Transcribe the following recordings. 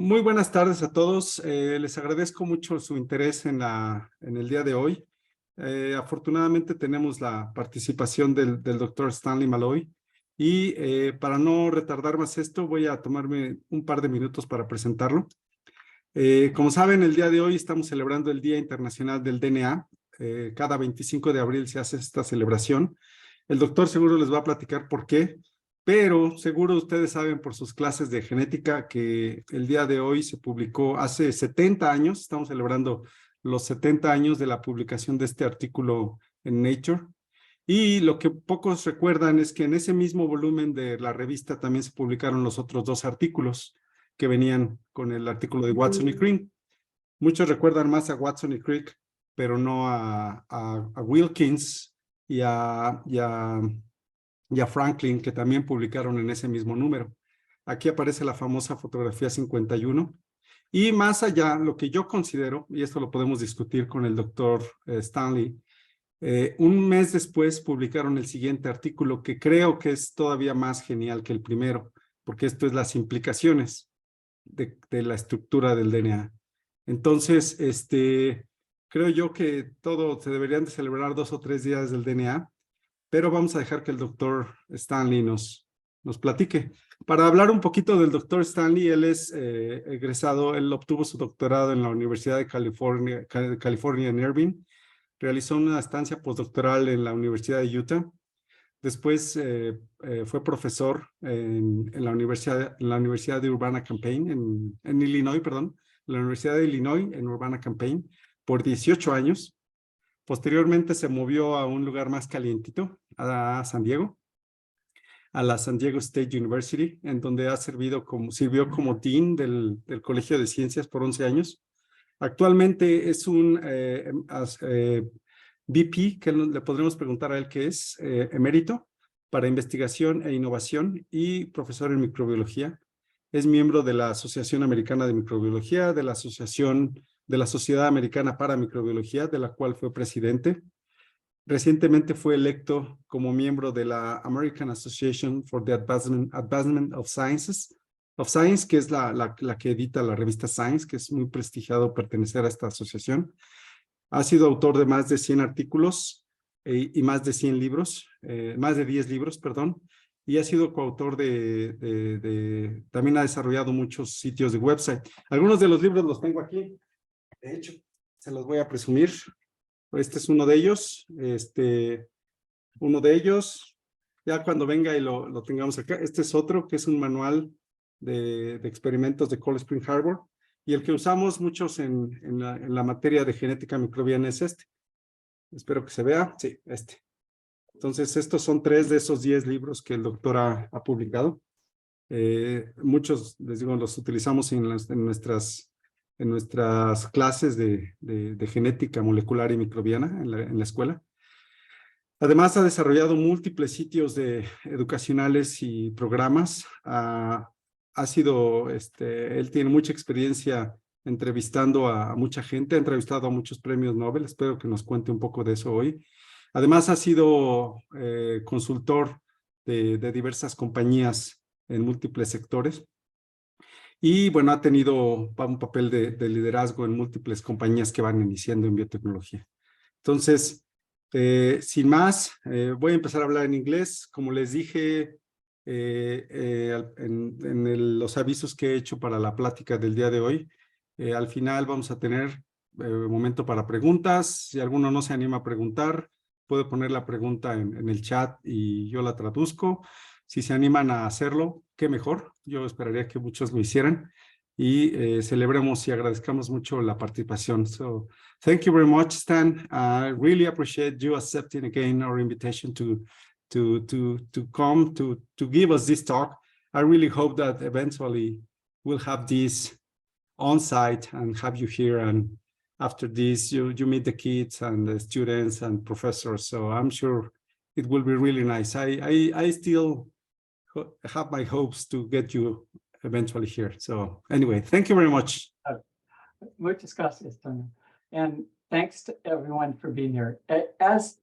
Muy buenas tardes a todos. Les agradezco mucho su interés en el día de hoy. Afortunadamente tenemos la participación del doctor Stanley Maloy y para no retardar más esto voy a tomarme un par de minutos para presentarlo. Como saben, el día de hoy estamos celebrando el Día Internacional del DNA. Cada 25 de abril se hace esta celebración. El doctor seguro les va a platicar por qué. Pero seguro ustedes saben por sus clases de genética que el día de hoy se publicó hace 70 años, estamos celebrando los 70 años de la publicación de este artículo en Nature. Y lo que pocos recuerdan es que en ese mismo volumen de la revista también se publicaron los otros dos artículos que venían con el artículo de Watson y Crick. Muchos recuerdan más a Watson y Crick, pero no a Wilkins y a Franklin, que también publicaron en ese mismo número. Aquí aparece la famosa fotografía 51. Y más allá, lo que yo considero, y esto lo podemos discutir con el doctor Stanley, un mes después publicaron el siguiente artículo que creo que es todavía más genial que el primero, porque esto es las implicaciones de la estructura del DNA. Entonces, creo yo que todo se deberían de celebrar 2 o 3 días del DNA, pero vamos a dejar que el doctor Stanley nos platique. Para hablar un poquito del doctor Stanley, él es egresado, él obtuvo su doctorado en la Universidad de California en Irvine, realizó una estancia postdoctoral en la Universidad de Utah, después fue profesor en la Universidad de Urbana-Champaign, en Illinois, perdón, la Universidad de Illinois en Urbana-Champaign por 18 años. Posteriormente se movió a un lugar más calientito, a San Diego, a la San Diego State University, en donde sirvió como dean del Colegio de Ciencias por 11 años. Actualmente es un VP, que le podremos preguntar a él qué es, emérito para investigación e innovación y profesor en microbiología. Es miembro de la Asociación Americana de Microbiología, de la Sociedad Americana para Microbiología, de la cual fue presidente. Recientemente fue electo como miembro de la American Association for the Advancement of Science, que es la que edita la revista Science, que es muy prestigiado pertenecer a esta asociación. Ha sido autor de más de 100 artículos y más de 100 libros, más de 10 libros, perdón, y ha sido coautor también ha desarrollado muchos sitios de website. Algunos de los libros los tengo aquí, de hecho, se los voy a presumir. Este es uno de ellos, ya cuando venga y lo tengamos acá. Este es otro, que es un manual de experimentos de Cold Spring Harbor, y el que usamos muchos en la materia de genética microbiana es este. Espero que se vea, sí, este. Entonces, estos son 3 de esos 10 libros que el doctor ha publicado. Muchos, les digo, los utilizamos en nuestras clases de genética molecular y microbiana en la escuela. Además, ha desarrollado múltiples sitios educacionales y programas. Él tiene mucha experiencia entrevistando a mucha gente, ha entrevistado a muchos premios Nobel. Espero que nos cuente un poco de eso hoy. Además, ha sido consultor de diversas compañías en múltiples sectores. Y bueno, ha tenido un papel de liderazgo en múltiples compañías que van iniciando en biotecnología. Entonces, sin más, voy a empezar a hablar en inglés. Como les dije en los avisos que he hecho para la plática del día de hoy, al final vamos a tener un momento para preguntas. Si alguno no se anima a preguntar, puede poner la pregunta en el chat y yo la traduzco. Si se animan a hacerlo, qué mejor. Yo esperaría que muchos lo hicieran y celebremos y agradezcamos mucho la participación. So, thank you very much, Stan. I really appreciate you accepting again our invitation to come to give us this talk. I really hope that eventually we'll have this on site and have you here, and after this you meet the kids and the students and professors. So I'm sure it will be really nice. I still have my hopes to get you eventually here. So anyway, thank you very much. Muchas gracias, Tony. And thanks to everyone for being here. As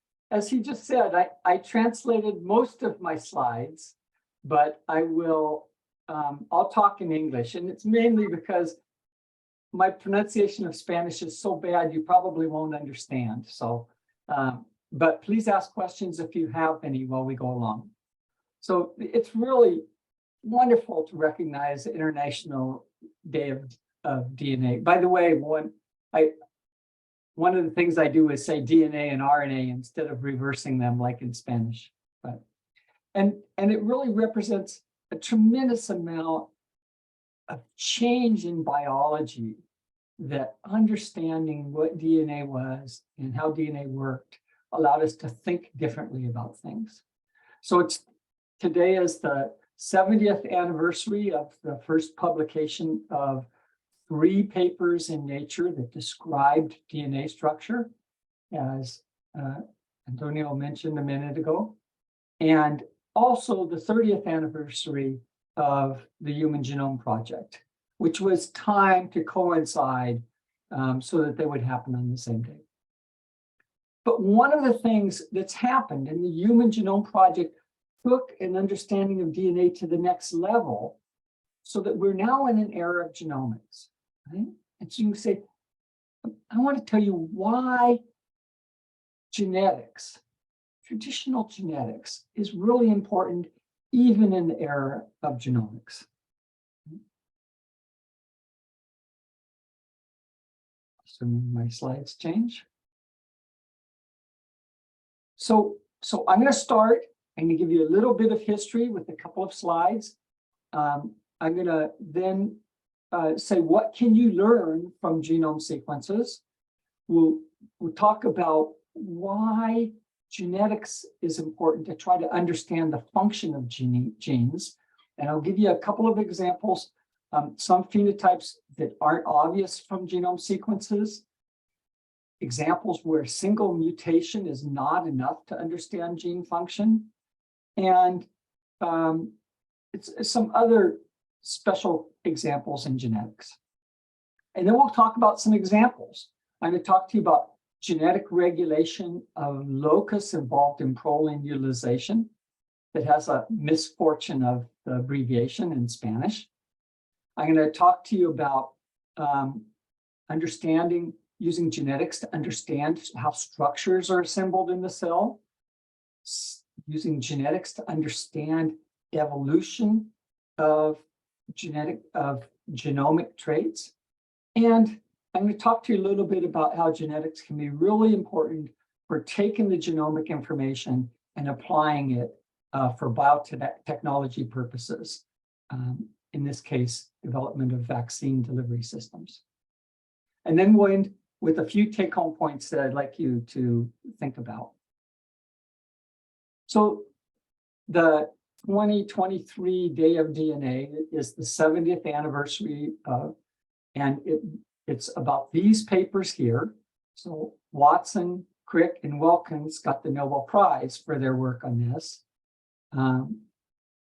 he just said, I translated most of my slides, but I will I'll talk in English, and it's mainly because my pronunciation of Spanish is so bad, you probably won't understand. So, but please ask questions if you have any while we go along. So it's really wonderful to recognize the International Day of DNA. By the way, one of the things I do is say DNA and RNA instead of reversing them like in Spanish. But and it really represents a tremendous amount of change in biology, that understanding what DNA was and how DNA worked allowed us to think differently about things. So today is the 70th anniversary of the first publication of 3 papers in Nature that described DNA structure, as Antonio mentioned a minute ago, and also the 30th anniversary of the Human Genome Project, which was timed to coincide so that they would happen on the same day. But one of the things that's happened in the Human Genome Project took an understanding of DNA to the next level, so that we're now in an era of genomics. Right? And so you say, I want to tell you why genetics, traditional genetics, is really important even in the era of genomics. Assuming my slides change. So I'm going to start. I'm going to give you a little bit of history with a couple of slides. I'm going to then say, what can you learn from genome sequences? We'll talk about why genetics is important to try to understand the function of genes. And I'll give you a couple of examples, some phenotypes that aren't obvious from genome sequences, examples where single mutation is not enough to understand gene function, and it's some other special examples in genetics. And then we'll talk about some examples. I'm going to talk to you about genetic regulation of locus involved in proline utilization that has a misfortune of the abbreviation in Spanish. I'm going to talk to you about understanding, using genetics to understand how structures are assembled in the cell, using genetics to understand evolution of genomic traits. And I'm going to talk to you a little bit about how genetics can be really important for taking the genomic information and applying it for biotechnology purposes. In this case, development of vaccine delivery systems. And then we'll end with a few take-home points that I'd like you to think about. So the 2023 Day of DNA is the 70th anniversary of, and it's about these papers here. So Watson, Crick, and Wilkins got the Nobel Prize for their work on this.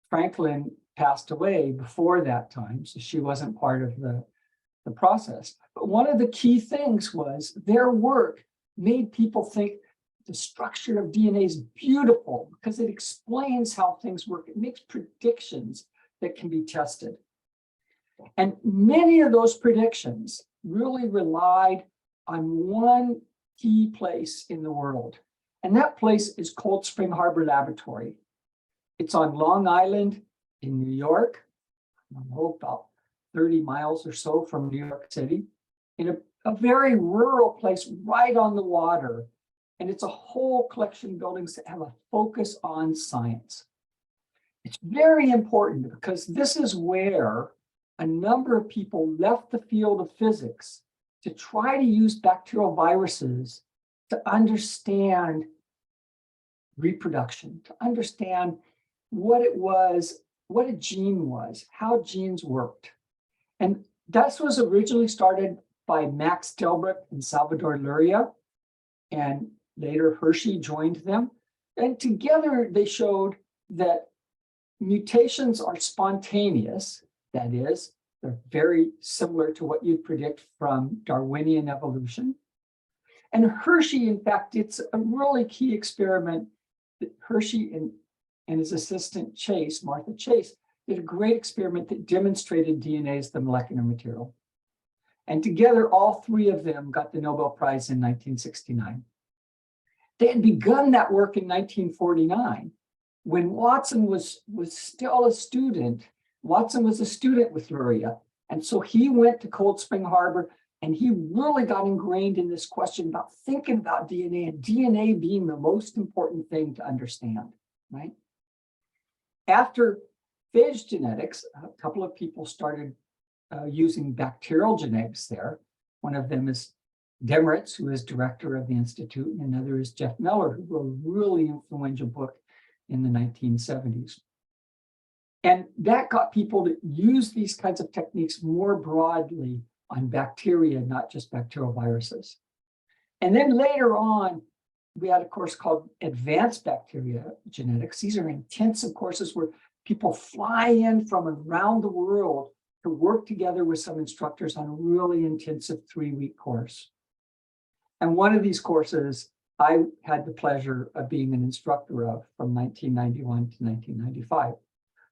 Franklin passed away before that time, so she wasn't part of the process. But one of the key things was their work made people think the structure of DNA is beautiful because it explains how things work. It makes predictions that can be tested. And many of those predictions really relied on one key place in the world. And that place is Cold Spring Harbor Laboratory. It's on Long Island in New York, about 30 miles or so from New York City, in a very rural place right on the water. And it's a whole collection of buildings that have a focus on science. It's very important because this is where a number of people left the field of physics to try to use bacterial viruses to understand reproduction, to understand what it was, what a gene was, how genes worked. And that was originally started by Max Delbruck and Salvador Luria, and later Hershey joined them. And together they showed that mutations are spontaneous, that is, they're very similar to what you'd predict from Darwinian evolution. And Hershey, in fact, it's a really key experiment that Hershey and his assistant Chase, Martha Chase, did a great experiment that demonstrated DNA as the molecular material. And together, all three of them got the Nobel Prize in 1969. They had begun that work in 1949 when Watson was still a student. Watson was a student with Luria. And so he went to Cold Spring Harbor and he really got ingrained in this question about thinking about DNA and DNA being the most important thing to understand, right? After phage genetics, a couple of people started using bacterial genetics there. One of them is Demeritz, who is director of the Institute, and another is Jeff Meller, who wrote a really influential book in the 1970s. And that got people to use these kinds of techniques more broadly on bacteria, not just bacterial viruses. And then later on, we had a course called Advanced Bacteria Genetics. These are intensive courses where people fly in from around the world to work together with some instructors on a really intensive 3-week course. And one of these courses I had the pleasure of being an instructor of from 1991 to 1995.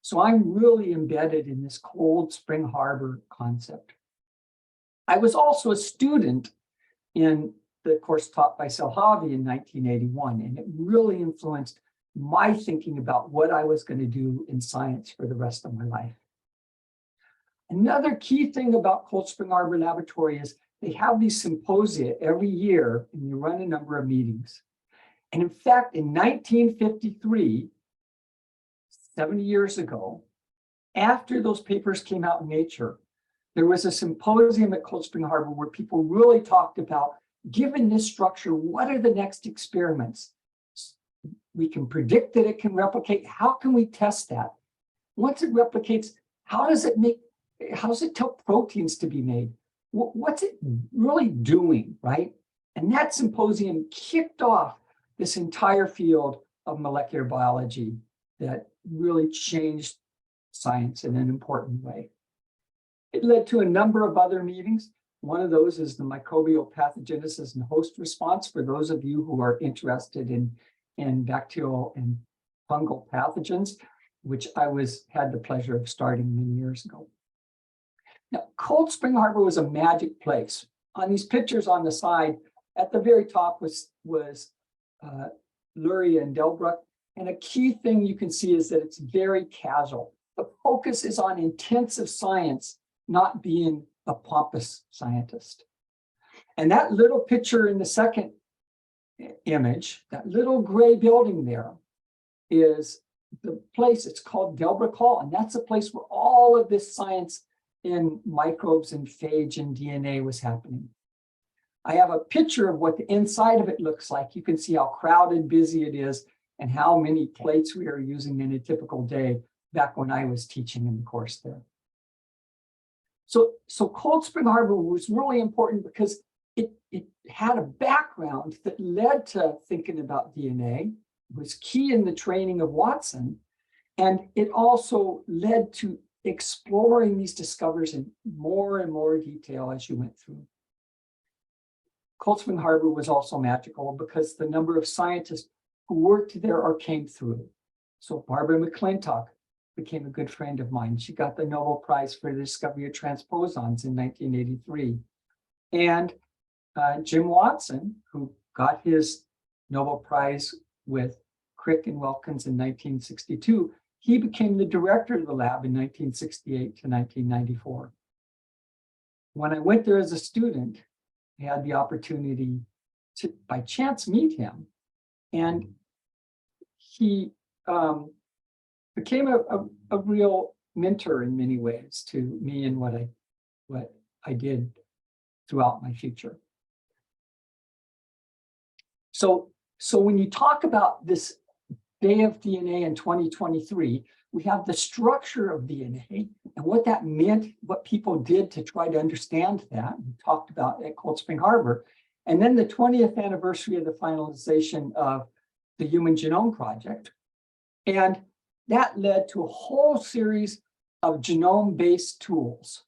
So I'm really embedded in this Cold Spring Harbor concept. I was also a student in the course taught by Selhavi in 1981, and it really influenced my thinking about what I was going to do in science for the rest of my life. Another key thing about Cold Spring Harbor Laboratory is they have these symposia every year, and you run a number of meetings. And in fact, in 1953, 70 years ago, after those papers came out in Nature, there was a symposium at Cold Spring Harbor where people really talked about, given this structure, what are the next experiments? We can predict that it can replicate. How can we test that? Once it replicates, how does it tell proteins to be made? What's it really doing, right? And that symposium kicked off this entire field of molecular biology that really changed science in an important way. It led to a number of other meetings. One of those is the microbial pathogenesis and host response for those of you who are interested in bacterial and fungal pathogens, which I had the pleasure of starting many years ago. Now, Cold Spring Harbor was a magic place. On these pictures on the side, at the very top was Luria and Delbruck. And a key thing you can see is that it's very casual. The focus is on intensive science, not being a pompous scientist. And that little picture in the second image, that little gray building there, is the place. It's called Delbruck Hall. And that's the place where all of this science in microbes and phage and DNA was happening. I have a picture of what the inside of it looks like. You can see how crowded, busy it is, and how many plates we are using in a typical day back when I was teaching in the course there. So Cold Spring Harbor was really important because it had a background that led to thinking about DNA, was key in the training of Watson, and it also led to exploring these discoveries in more and more detail as you went through. Cold Spring Harbor was also magical because the number of scientists who worked there or came through. So Barbara McClintock became a good friend of mine. She got the Nobel Prize for the discovery of transposons in 1983. And Jim Watson, who got his Nobel Prize with Crick and Wilkins in 1962, he became the director of the lab in 1968 to 1994. When I went there as a student, I had the opportunity to, by chance, meet him. And he became a real mentor in many ways to me and what I did throughout my future. So when you talk about this Day of DNA in 2023, we have the structure of DNA and what that meant, what people did to try to understand that. We talked about at Cold Spring Harbor. And then the 20th anniversary of the finalization of the Human Genome Project. And that led to a whole series of genome-based tools: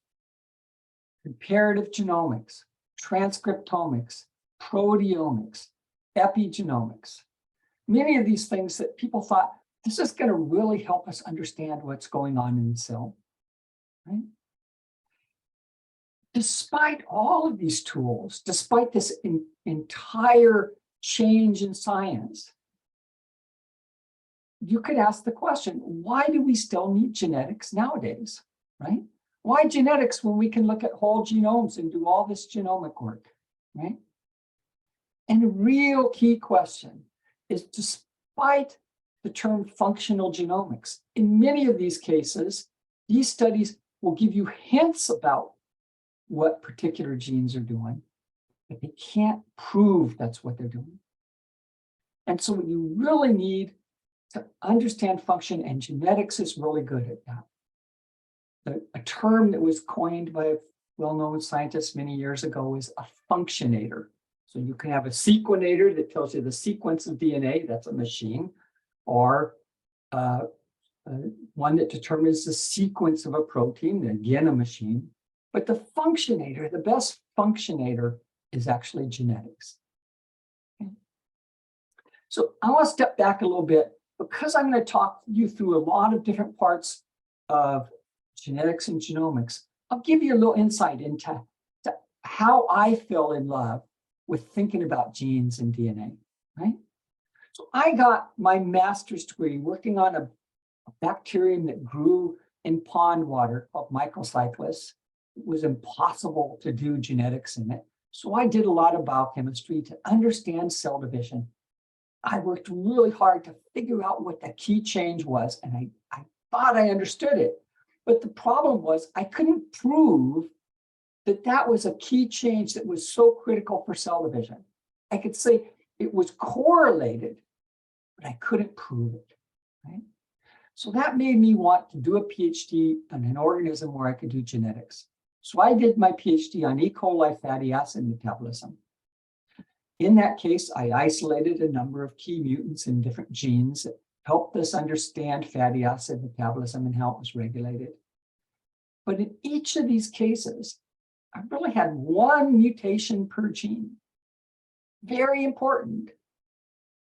comparative genomics, transcriptomics, proteomics, epigenomics. Many of these things that people thought, This is going to really help us understand what's going on in the cell, right? Despite all of these tools, despite this entire change in science, you could ask the question, why do we still need genetics nowadays, right? Why genetics when we can look at whole genomes and do all this genomic work, right? And a real key question is, despite the term functional genomics, in many of these cases, these studies will give you hints about what particular genes are doing, but they can't prove that's what they're doing. And so you really need to understand function, and genetics is really good at that. A term that was coined by a well-known scientist many years ago is a functionator. So you can have a sequenator that tells you the sequence of DNA, that's a machine, or one that determines the sequence of a protein, again, a machine. But the functionator, the best functionator is actually genetics. Okay. So I want to step back a little bit, because I'm going to talk you through a lot of different parts of genetics and genomics. I'll give you a little insight into how I fell in love with thinking about genes and DNA, right? So I got my master's degree working on a bacterium that grew in pond water called microcyclus. It was impossible to do genetics in it. So I did a lot of biochemistry to understand cell division. I worked really hard to figure out what the key change was, and I thought I understood it. But the problem was I couldn't prove that that was a key change that was so critical for cell division. I could say it was correlated, but I couldn't prove it, right? So that made me want to do a PhD on an organism where I could do genetics. So I did my PhD on E. coli fatty acid metabolism. In that case, I isolated a number of key mutants in different genes that helped us understand fatty acid metabolism and how it was regulated. But in each of these cases, I really had one mutation per gene. Very important,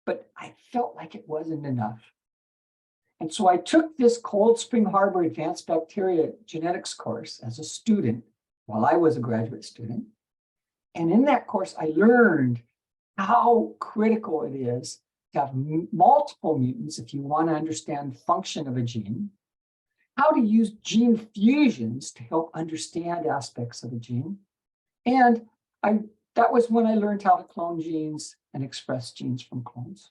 but I felt like it wasn't enough. And so I took this Cold Spring Harbor Advanced Bacteria Genetics course as a student while I was a graduate student. And in that course, I learned how critical it is to have multiple mutants if you want to understand the function of a gene, how to use gene fusions to help understand aspects of a gene. And that was when I learned how to clone genes and express genes from clones.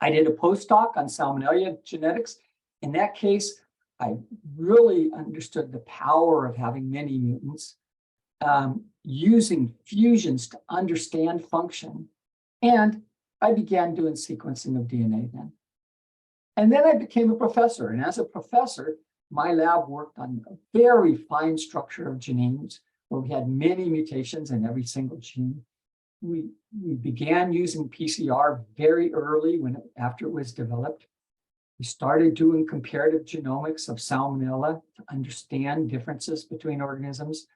I did a postdoc on Salmonella genetics. In that case, I really understood the power of having many mutants, using fusions to understand function. And I began doing sequencing of DNA then. And then I became a professor. And as a professor, my lab worked on a very fine structure of genes where we had many mutations in every single gene. We began using PCR very early after it was developed. We started doing comparative genomics of Salmonella to understand differences between organisms.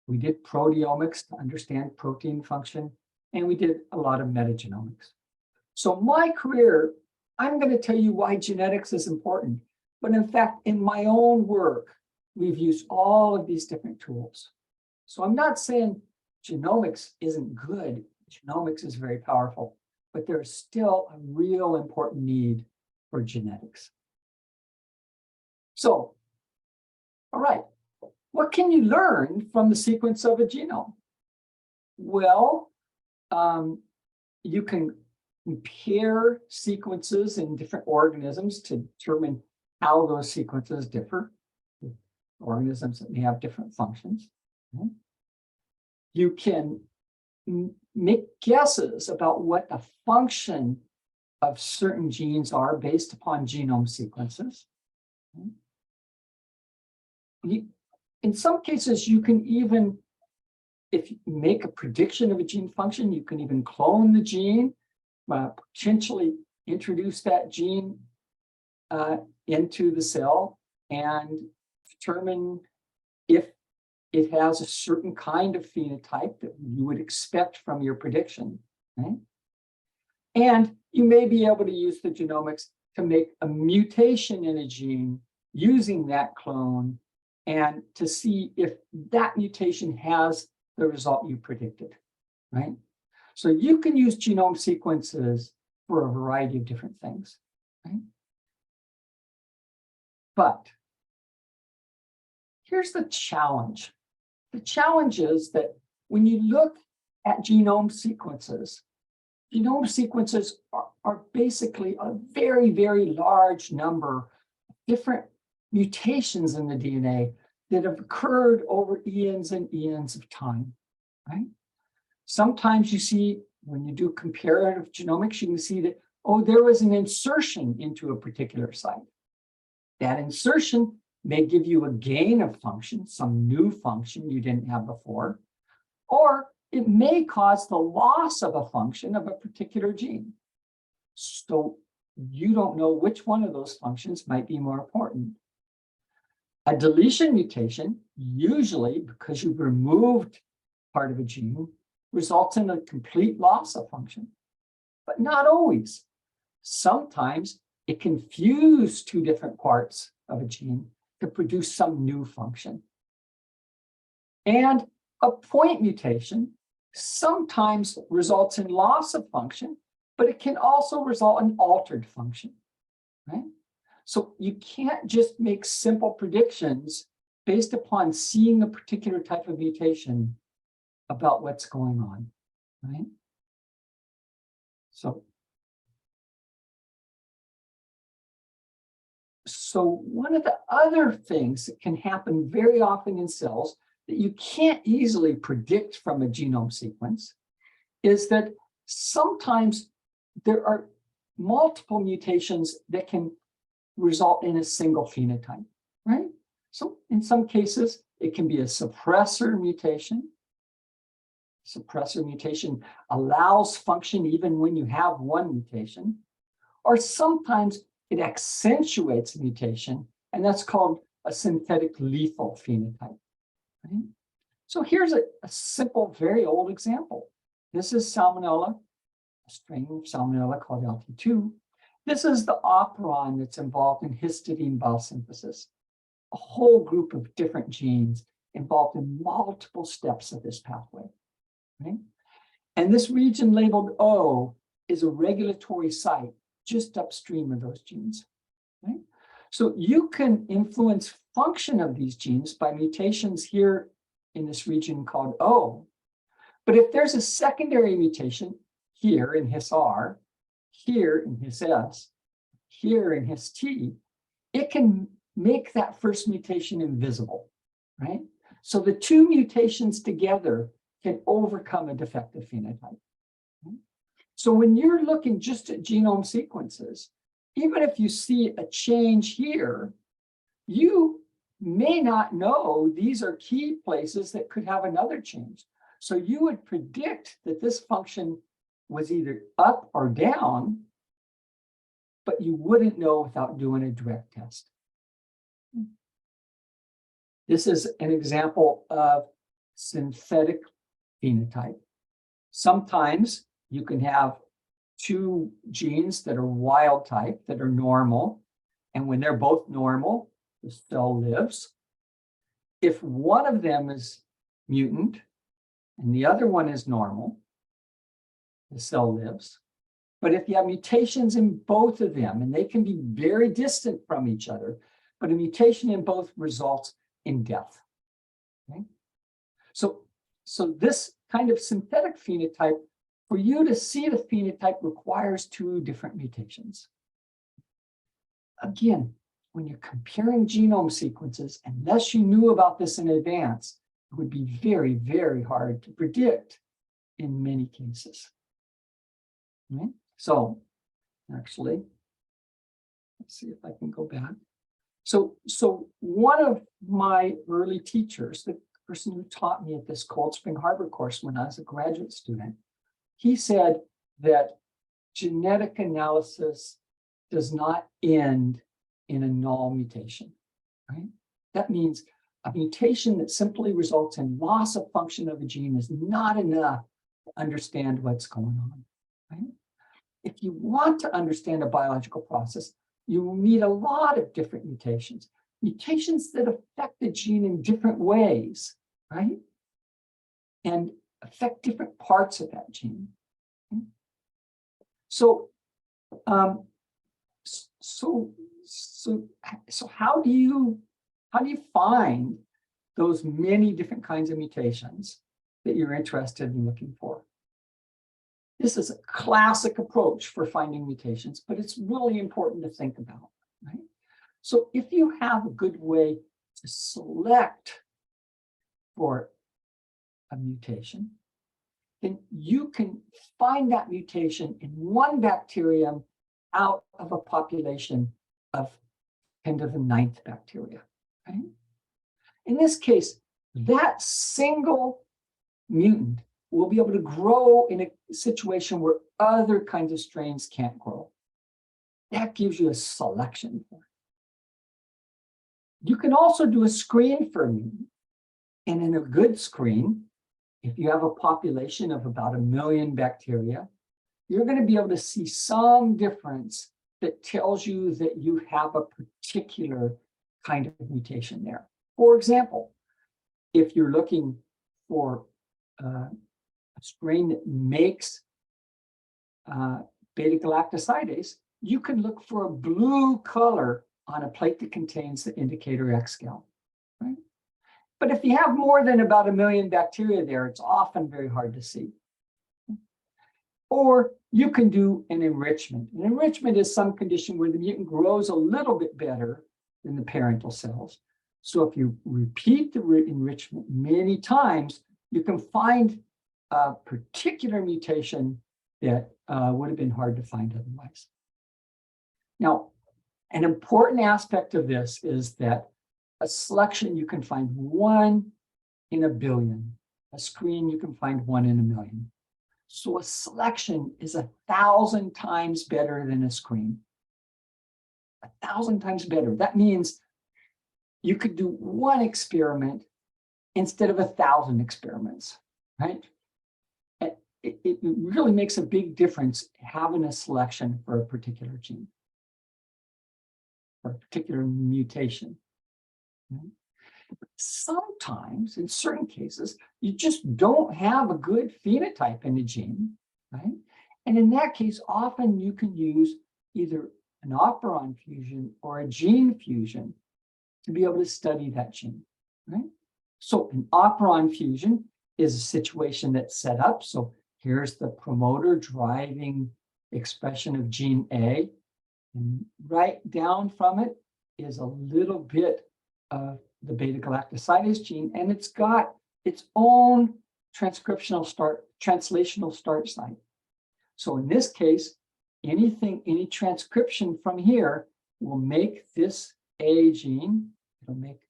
We did proteomics to understand protein function, and we did a lot of metagenomics. So my career, I'm going to tell you why genetics is important. But in fact, in my own work, we've used all of these different tools. So I'm not saying genomics isn't good. Genomics is very powerful, but there's still a real important need for genetics. So, all right, what can you learn from the sequence of a genome? Well, you can compare sequences in different organisms to determine how those sequences differ with organisms that may have different functions. You can make guesses about what the function of certain genes are based upon genome sequences. In some cases, you can even, if you make a prediction of a gene function, you can even clone the gene, potentially introduce that gene into the cell and determine if it has a certain kind of phenotype that you would expect from your prediction, right? And you may be able to use the genomics to make a mutation in a gene using that clone and to see if that mutation has the result you predicted, right? So you can use genome sequences for a variety of different things, right? But here's the challenge. The challenge is that when you look at genome sequences are basically a very, very large number of different mutations in the DNA that have occurred over eons and eons of time, right? Sometimes you see, when you do comparative genomics, you can see that, oh, there was an insertion into a particular site. That insertion may give you a gain of function, some new function you didn't have before, or it may cause the loss of a function of a particular gene. So you don't know which one of those functions might be more important. A deletion mutation, usually because you've removed part of a gene, results in a complete loss of function, but not always. Sometimes it can fuse two different parts of a gene to produce some new function. And a point mutation sometimes results in loss of function, but it can also result in altered function, right? So you can't just make simple predictions based upon seeing a particular type of mutation about what's going on, right? So one of the other things that can happen very often in cells that you can't easily predict from a genome sequence is that sometimes there are multiple mutations that can result in a single phenotype, right? So in some cases, it can be a suppressor mutation. Suppressor mutation allows function even when you have one mutation, or sometimes it accentuates a mutation, and that's called a synthetic lethal phenotype. Right? So here's a simple, very old example. This is Salmonella, a strain of Salmonella called LT2. This is the operon that's involved in histidine biosynthesis, a whole group of different genes involved in multiple steps of this pathway. Right? And this region labeled O is a regulatory site just upstream of those genes. Right? So you can influence function of these genes by mutations here in this region called O. But if there's a secondary mutation here in HIS-R, here in HIS-S, here in HIS-T, it can make that first mutation invisible, right? So the two mutations together can overcome a defective phenotype. So when you're looking just at genome sequences, even if you see a change here, you may not know these are key places that could have another change. So you would predict that this function was either up or down, but you wouldn't know without doing a direct test. This is an example of synthetic phenotype. Sometimes you can have two genes that are wild type, that are normal, and when they're both normal, the cell lives. If one of them is mutant and the other one is normal, the cell lives. But if you have mutations in both of them, and they can be very distant from each other, but a mutation in both results in death. Okay? So this kind of synthetic phenotype, for you to see the phenotype, requires two different mutations. Again, when you're comparing genome sequences, unless you knew about this in advance, it would be very, very hard to predict in many cases. Okay? So actually, let's see if I can go back. So one of my early teachers, the person who taught me at this Cold Spring Harbor course when I was a graduate student, he said that genetic analysis does not end in a null mutation, right? That means a mutation that simply results in loss of function of a gene is not enough to understand what's going on, right? If you want to understand a biological process, you need a lot of different mutations, mutations that affect the gene in different ways, right? And affect different parts of that gene. So, so how do you find those many different kinds of mutations that you're interested in looking for? This is a classic approach for finding mutations, but it's really important to think about, right? So if you have a good way to select for a mutation, then you can find that mutation in one bacterium out of a population of 10 to the 9th bacteria, right? In this case, that single mutant will be able to grow in a situation where other kinds of strains can't grow. That gives you a selection point. You can also do a screen for a mutant. And in a good screen, if you have a population of about 1 million bacteria, you're going to be able to see some difference that tells you that you have a particular kind of mutation there. For example, if you're looking for a strain that makes beta-galactosidase, you can look for a blue color on a plate that contains the indicator X gal, right? But if you have more than about 1 million bacteria there, it's often very hard to see. Or you can do an enrichment. An enrichment is some condition where the mutant grows a little bit better than the parental cells. So if you repeat the enrichment many times, you can find a particular mutation that would have been hard to find otherwise. Now, an important aspect of this is that a selection, you can find 1 in 1 billion. A screen, you can find 1 in 1 million. So a selection is 1,000 times better than a screen. 1,000 times better. That means you could do 1 experiment instead of 1,000 experiments, right? It really makes a big difference having a selection for a particular gene, or a particular mutation. Right? Sometimes, in certain cases, you just don't have a good phenotype in the gene, right? And in that case, often you can use either an operon fusion or a gene fusion to be able to study that gene, right? So an operon fusion is a situation that's set up. So here's the promoter driving expression of gene A, and right down from it is a little bit of the beta-galactosidase gene, and it's got its own translational start site. So in this case, any transcription from here will make this A gene, it'll make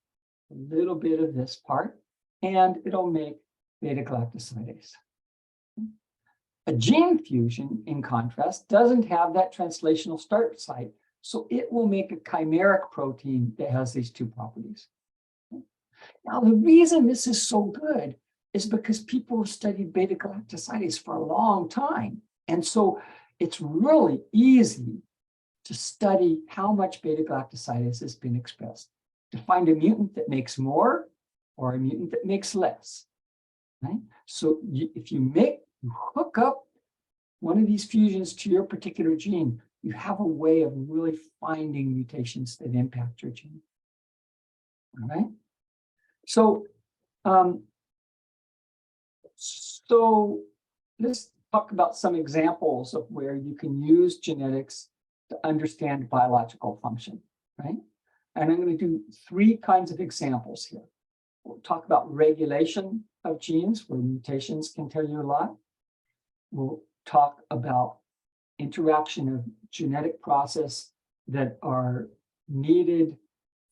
a little bit of this part, and it'll make beta-galactosidase. A gene fusion, in contrast, doesn't have that translational start site, so it will make a chimeric protein that has these 2 properties. Now, the reason this is so good is because people have studied beta-galactosidase for a long time. And so it's really easy to study how much beta-galactosidase has been expressed, to find a mutant that makes more or a mutant that makes less, right? So if you hook up one of these fusions to your particular gene, you have a way of really finding mutations that impact your gene, all right? So, let's talk about some examples of where you can use genetics to understand biological function, right? And I'm going to do 3 kinds of examples here. We'll talk about regulation of genes, where mutations can tell you a lot. We'll talk about interaction of genetic process that are needed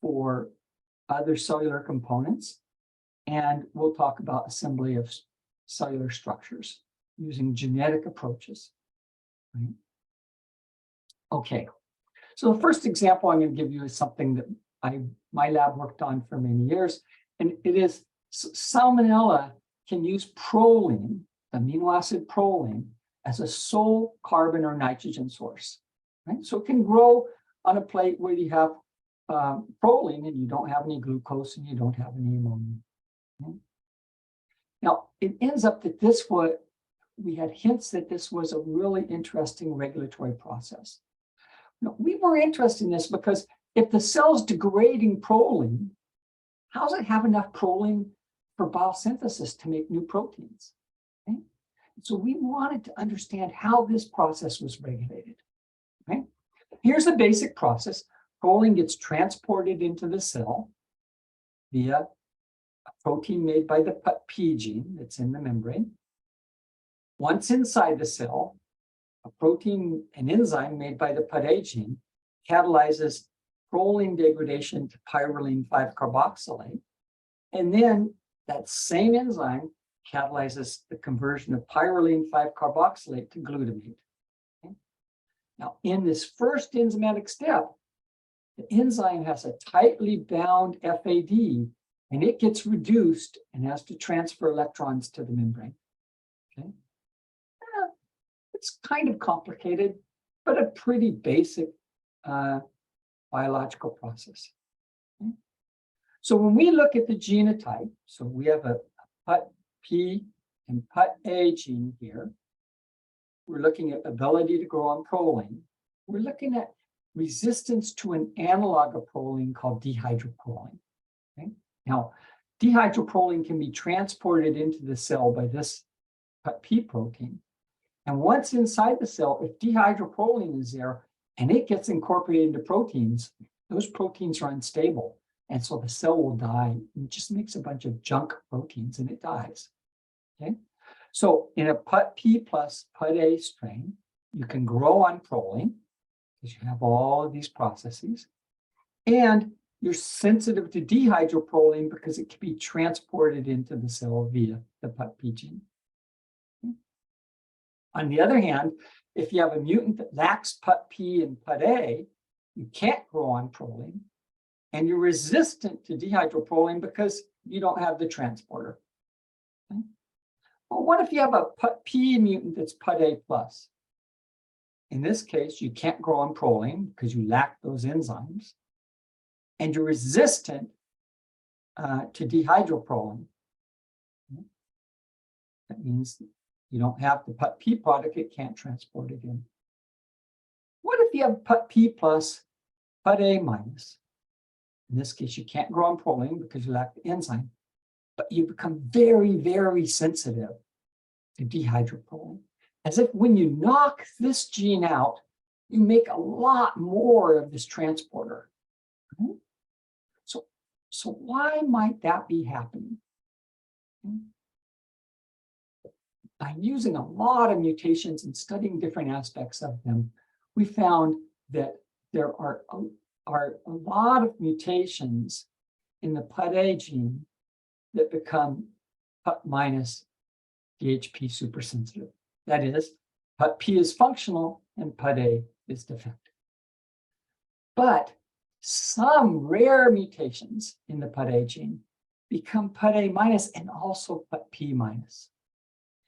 for other cellular components, and we'll talk about assembly of cellular structures using genetic approaches. Right? Okay, so the first example I'm going to give you is something that my lab worked on for many years, and it is Salmonella can use proline, amino acid proline, as a sole carbon or nitrogen source. Right? So it can grow on a plate where you have proline and you don't have any glucose and you don't have any ammonia. Okay? Now, it ends up that we had hints that this was a really interesting regulatory process. Now, we were interested in this because if the cell's degrading proline, how does it have enough proline for biosynthesis to make new proteins? Okay? So we wanted to understand how this process was regulated. Okay? Here's a basic process. Proline gets transported into the cell via a protein made by the PUT-P gene that's in the membrane. Once inside the cell, an enzyme made by the PUT-A gene catalyzes proline degradation to pyrroline 5-carboxylate. And then that same enzyme catalyzes the conversion of pyrroline 5-carboxylate to glutamate. Okay? Now, in this first enzymatic step, the enzyme has a tightly bound FAD, and it gets reduced and has to transfer electrons to the membrane. Okay? It's kind of complicated, but a pretty basic biological process. Okay? So when we look at the genotype, so we have a PUT-P and PUT-A gene here. We're looking at ability to grow on proline. We're looking at resistance to an analog of proline called dehydroproline. Okay? Now, dehydroproline can be transported into the cell by this PUT-P protein. And once inside the cell, if dehydroproline is there and it gets incorporated into proteins, those proteins are unstable. And so the cell will die. It just makes a bunch of junk proteins and it dies. Okay? So in a PUT-P plus PUT-A strain, you can grow on proline because you have all of these processes. And you're sensitive to dehydroproline because it can be transported into the cell via the PUT-P gene. Okay? On the other hand, if you have a mutant that lacks PUT-P and PUT-A, you can't grow on proline. And you're resistant to dehydroproline because you don't have the transporter. Okay? Well, what if you have a PUT-P mutant that's PUT-A plus? In this case, you can't grow on proline because you lack those enzymes. And you're resistant to dehydroproline. Okay? That means you don't have the PUT-P product, it can't transport it in. What if you have PUT-P plus PUT-A minus? In this case, you can't grow on proline because you lack the enzyme, but you become very, very sensitive to dehydroproline. As if when you knock this gene out, you make a lot more of this transporter. Okay? So why might that be happening? Okay? By using a lot of mutations and studying different aspects of them, we found that there are a lot of mutations in the PUT-A gene that become PUT minus DHP supersensitive. That is, PUT-P is functional and PUT-A is defective. But some rare mutations in the PUT-A gene become PUT-A minus and also PUT-P minus.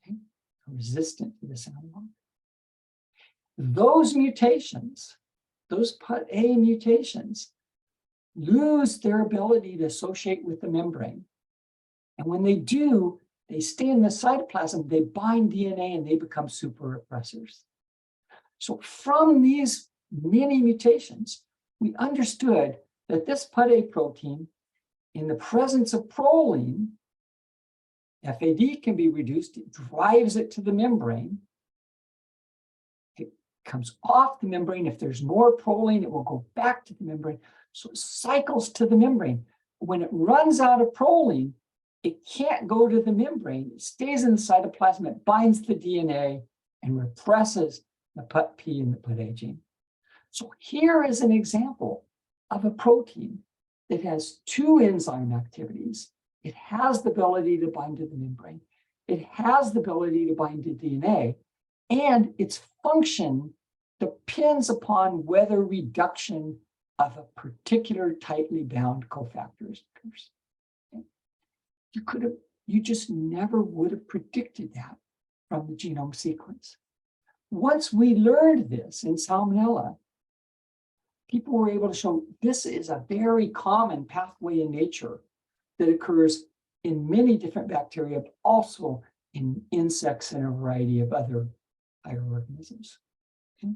Okay? Resistant to this analog. Those mutations, those PUT-A mutations, lose their ability to associate with the membrane. And when they do, they stay in the cytoplasm, they bind DNA and they become super repressors. So from these many mutations, we understood that this PUT-A protein, in the presence of proline, FAD can be reduced, it drives it to the membrane. It comes off the membrane. If there's more proline, it will go back to the membrane. So it cycles to the membrane. When it runs out of proline, it can't go to the membrane. It stays in the cytoplasm, it binds the DNA and represses the PUT-P and the PUT-A gene. So here is an example of a protein that has two enzyme activities. It has the ability to bind to the membrane. It has the ability to bind to DNA, and its function depends upon whether reduction of a particular tightly bound cofactor occurs. Okay? You just never would have predicted that from the genome sequence. Once we learned this in Salmonella, people were able to show this is a very common pathway in nature that occurs in many different bacteria, but also in insects and a variety of other higher organisms. Okay.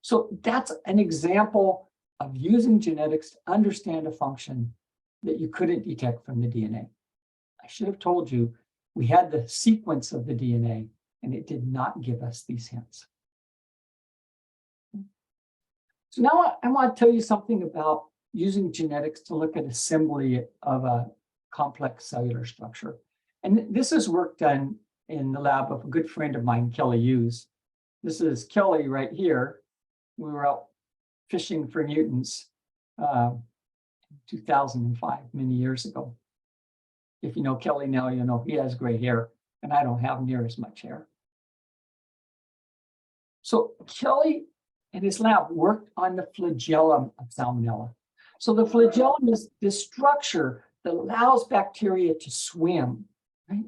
So that's an example of using genetics to understand a function that you couldn't detect from the DNA. I should have told you we had the sequence of the DNA and it did not give us these hints. So now I want to tell you something about using genetics to look at assembly of a complex cellular structure. And this is work done in the lab of a good friend of mine, Kelly Hughes. This is Kelly right here. We were out fishing for mutants in 2005, many years ago. If you know Kelly now, you know he has gray hair, and I don't have near as much hair. So Kelly and his lab worked on the flagellum of Salmonella. So the flagellum is this structure that allows bacteria to swim, right?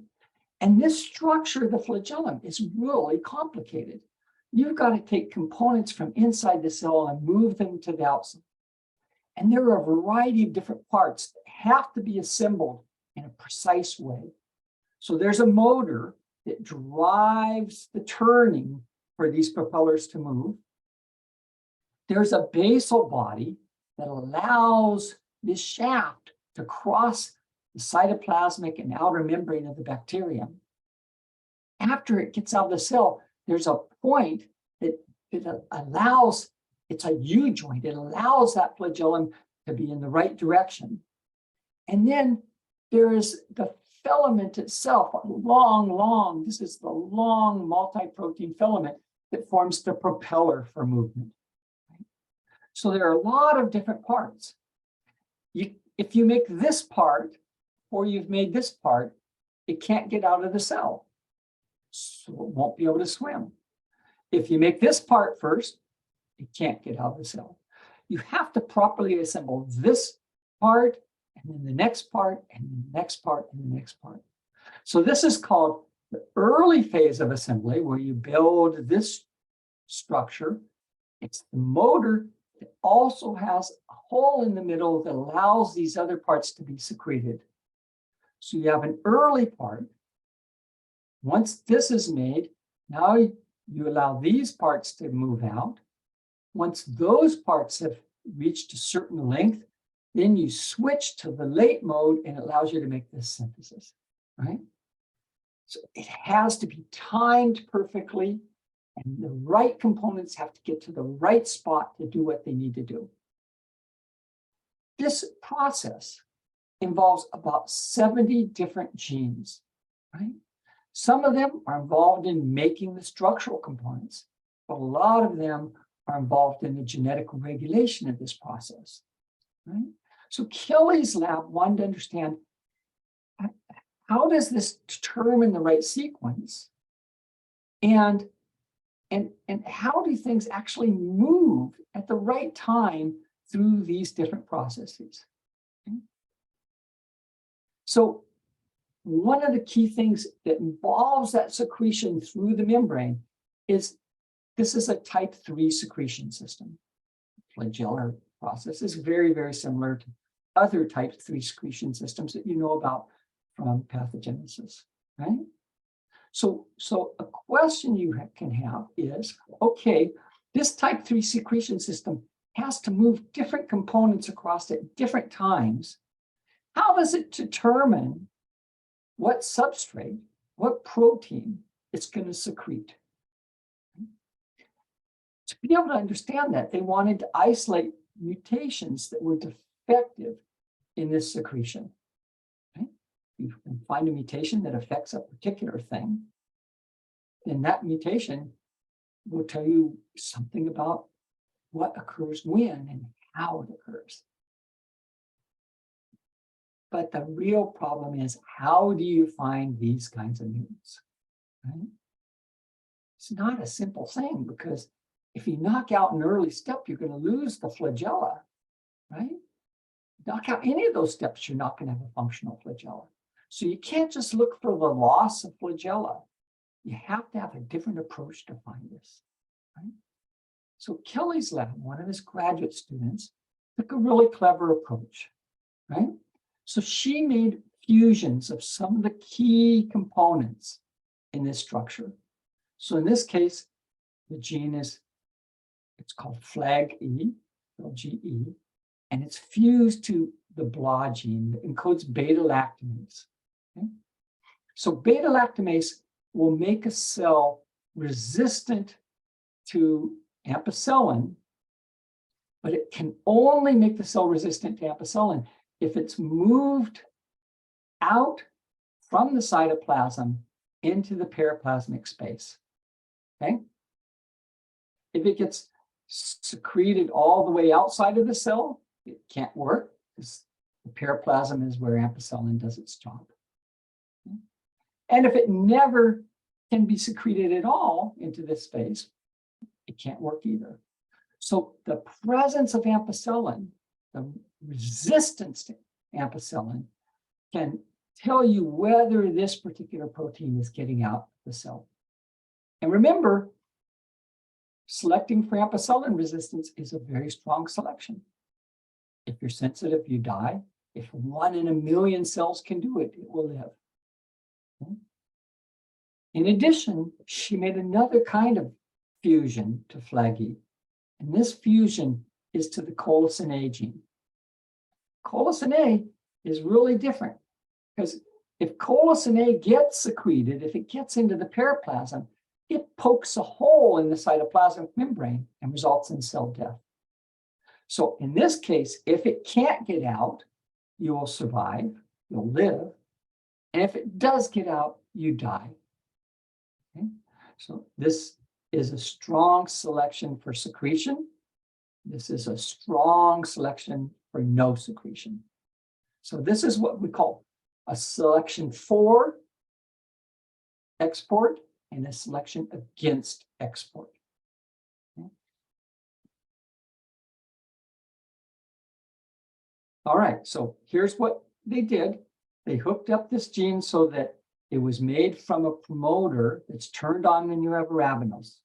And this structure, the flagellum, is really complicated. You've got to take components from inside the cell and move them to the outside. And there are a variety of different parts that have to be assembled in a precise way. So there's a motor that drives the turning for these propellers to move. There's a basal body that allows this shaft to cross the cytoplasmic and outer membrane of the bacterium. After it gets out of the cell, there's a point that allows, it's a U-joint, it allows that flagellum to be in the right direction. And then there is the filament itself, this is the long multi-protein filament that forms the propeller for movement. Right? So there are a lot of different parts. If you make this part, or you've made this part, it can't get out of the cell. So it won't be able to swim. If you make this part first, it can't get out of the cell. You have to properly assemble this part, and then the next part, and the next part, and the next part. So this is called the early phase of assembly, where you build this structure. It's the motor that also has a hole in the middle that allows these other parts to be secreted. So you have an early part. Once this is made, now you allow these parts to move out. Once those parts have reached a certain length, then you switch to the late mode and it allows you to make this synthesis, right? So it has to be timed perfectly, and the right components have to get to the right spot to do what they need to do. This process involves about 70 different genes, right? Some of them are involved in making the structural components, but a lot of them are involved in the genetic regulation of this process, right? So Kelly's lab wanted to understand, how does this determine the right sequence? And how do things actually move at the right time through these different processes? Okay. So one of the key things that involves that secretion through the membrane is this is a type 3 secretion system. Flagellar process is very, very similar to other type 3 secretion systems that you know about from pathogenesis, right? So a question you can have is, okay, this type 3 secretion system has to move different components across at different times. How does it determine what substrate, what protein it's going to secrete? To be able to understand that, they wanted to isolate mutations that were defective in this secretion. Okay? You can find a mutation that affects a particular thing, then that mutation will tell you something about what occurs when and how it occurs. But the real problem is, how do you find these kinds of mutants? Right? It's not a simple thing, because if you knock out an early step, you're going to lose the flagella, right? Knock out any of those steps, you're not going to have a functional flagella. So you can't just look for the loss of flagella. You have to have a different approach to find this, right? So Kelly's lab, one of his graduate students, took a really clever approach, right? So she made fusions of some of the key components in this structure. So in this case, the gene it's called FLAG-E, LGE, and it's fused to the BLA gene that encodes beta-lactamase. Okay? So beta-lactamase will make a cell resistant to ampicillin, but it can only make the cell resistant to ampicillin if it's moved out from the cytoplasm into the periplasmic space. Okay? If it gets secreted all the way outside of the cell, it can't work because the periplasm is where ampicillin does its job. Okay? And if it never can be secreted at all into this space, it can't work either. So the presence of ampicillin, the resistance to ampicillin, can tell you whether this particular protein is getting out of the cell. And remember, selecting for ampicillin resistance is a very strong selection. If you're sensitive, you die. If 1 in a million cells can do it, it will live. Okay? In addition, she made another kind of fusion to FLAG-E. And this fusion is to the colicin A gene. Colicin A is really different because if colicin A gets secreted, if it gets into the periplasm, it pokes a hole in the cytoplasmic membrane and results in cell death. So in this case, if it can't get out, you will survive, you'll live. And if it does get out, you die. Okay? So this is a strong selection for secretion. This is a strong selection for no secretion. So this is what we call a selection for export and a selection against export. Okay. All right, so here's what they did. They hooked up this gene so that it was made from a promoter that's turned on when you have arabinose.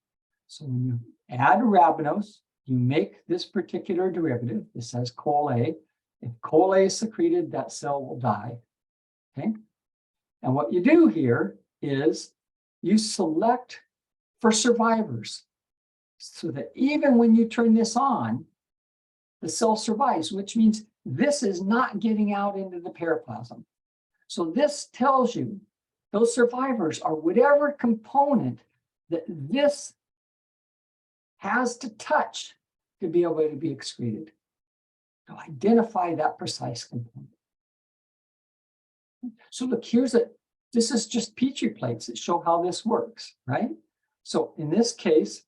So when you add arabinose, you make this particular derivative. This says col-A. If col-A is secreted, that cell will die. Okay. And what you do here is you select for survivors so that even when you turn this on, the cell survives, which means this is not getting out into the periplasm. So this tells you those survivors are whatever component that this has to touch to be able to be excreted. To identify that precise component. So look, this is just Petri plates that show how this works, right? So in this case,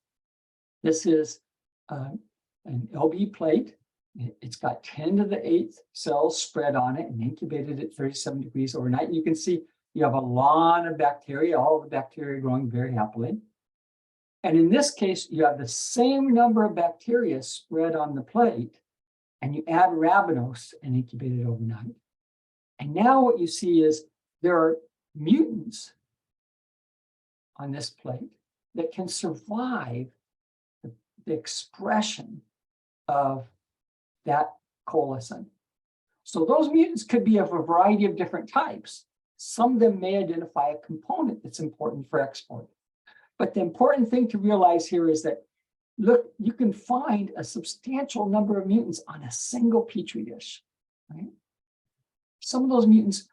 this is an LB plate. It's got 10 to the 8th cells spread on it and incubated at 37 degrees overnight. You can see you have a lot of bacteria, all the bacteria growing very happily. And in this case, you have the same number of bacteria spread on the plate, and you add arabinose and incubate it overnight. And now what you see is there are mutants on this plate that can survive the expression of that colicin. So those mutants could be of a variety of different types. Some of them may identify a component that's important for export. But the important thing to realize here is that, look, you can find a substantial number of mutants on a single Petri dish, right? Some of those mutants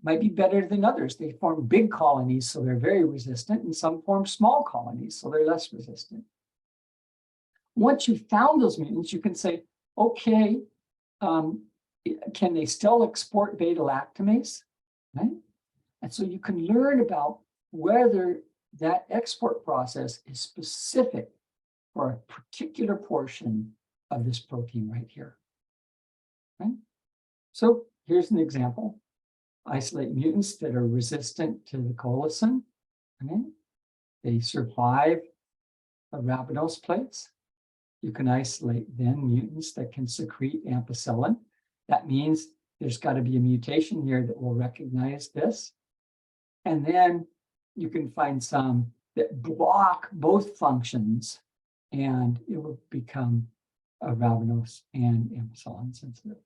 might be better than others. They form big colonies, so they're very resistant, and some form small colonies, so they're less resistant. Once you've found those mutants, you can say, okay, can they still export beta-lactamase, right? And so you can learn about whether that export process is specific for a particular portion of this protein right here. Okay? So here's an example. Isolate mutants that are resistant to the colicin. Okay? They survive arabinose plates. You can isolate then mutants that can secrete ampicillin. That means there's got to be a mutation here that will recognize this. And then you can find some that block both functions and it will become ravenosa and ampicillin sensitive.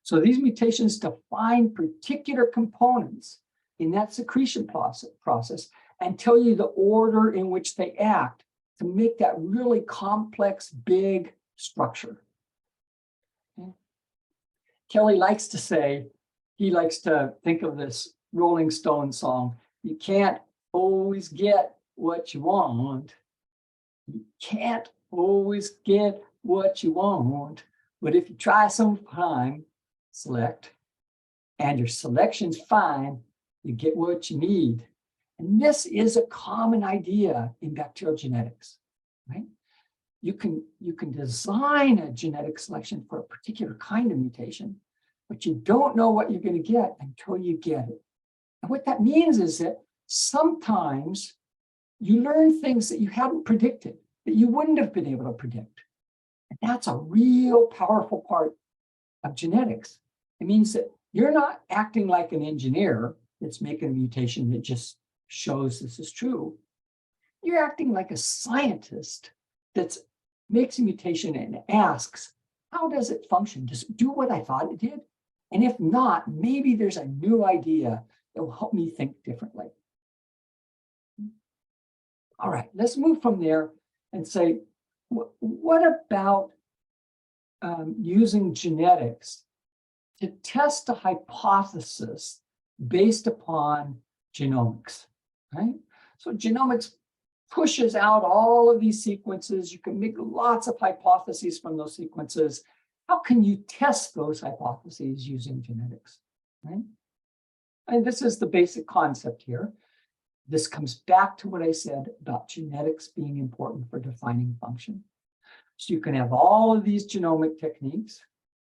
So these mutations define particular components in that secretion process and tell you the order in which they act to make that really complex, big structure. Okay. Kelly likes to say, he likes to think of this Rolling Stone song, you can't always get what you want. You can't always get what you want, but if you try some time, select, and your selection's fine, you get what you need. And this is a common idea in bacterial genetics, right? You can design a genetic selection for a particular kind of mutation, but you don't know what you're going to get until you get it. And what that means is that sometimes you learn things that you hadn't predicted, that you wouldn't have been able to predict. And that's a real powerful part of genetics. It means that you're not acting like an engineer that's making a mutation that just shows this is true. You're acting like a scientist that makes a mutation and asks, how does it function? Does it do what I thought it did? And if not, maybe there's a new idea that will help me think differently. All right, let's move from there and say, what about using genetics to test a hypothesis based upon genomics, right? So genomics pushes out all of these sequences. You can make lots of hypotheses from those sequences. How can you test those hypotheses using genetics, right? And this is the basic concept here. This comes back to what I said about genetics being important for defining function. So you can have all of these genomic techniques.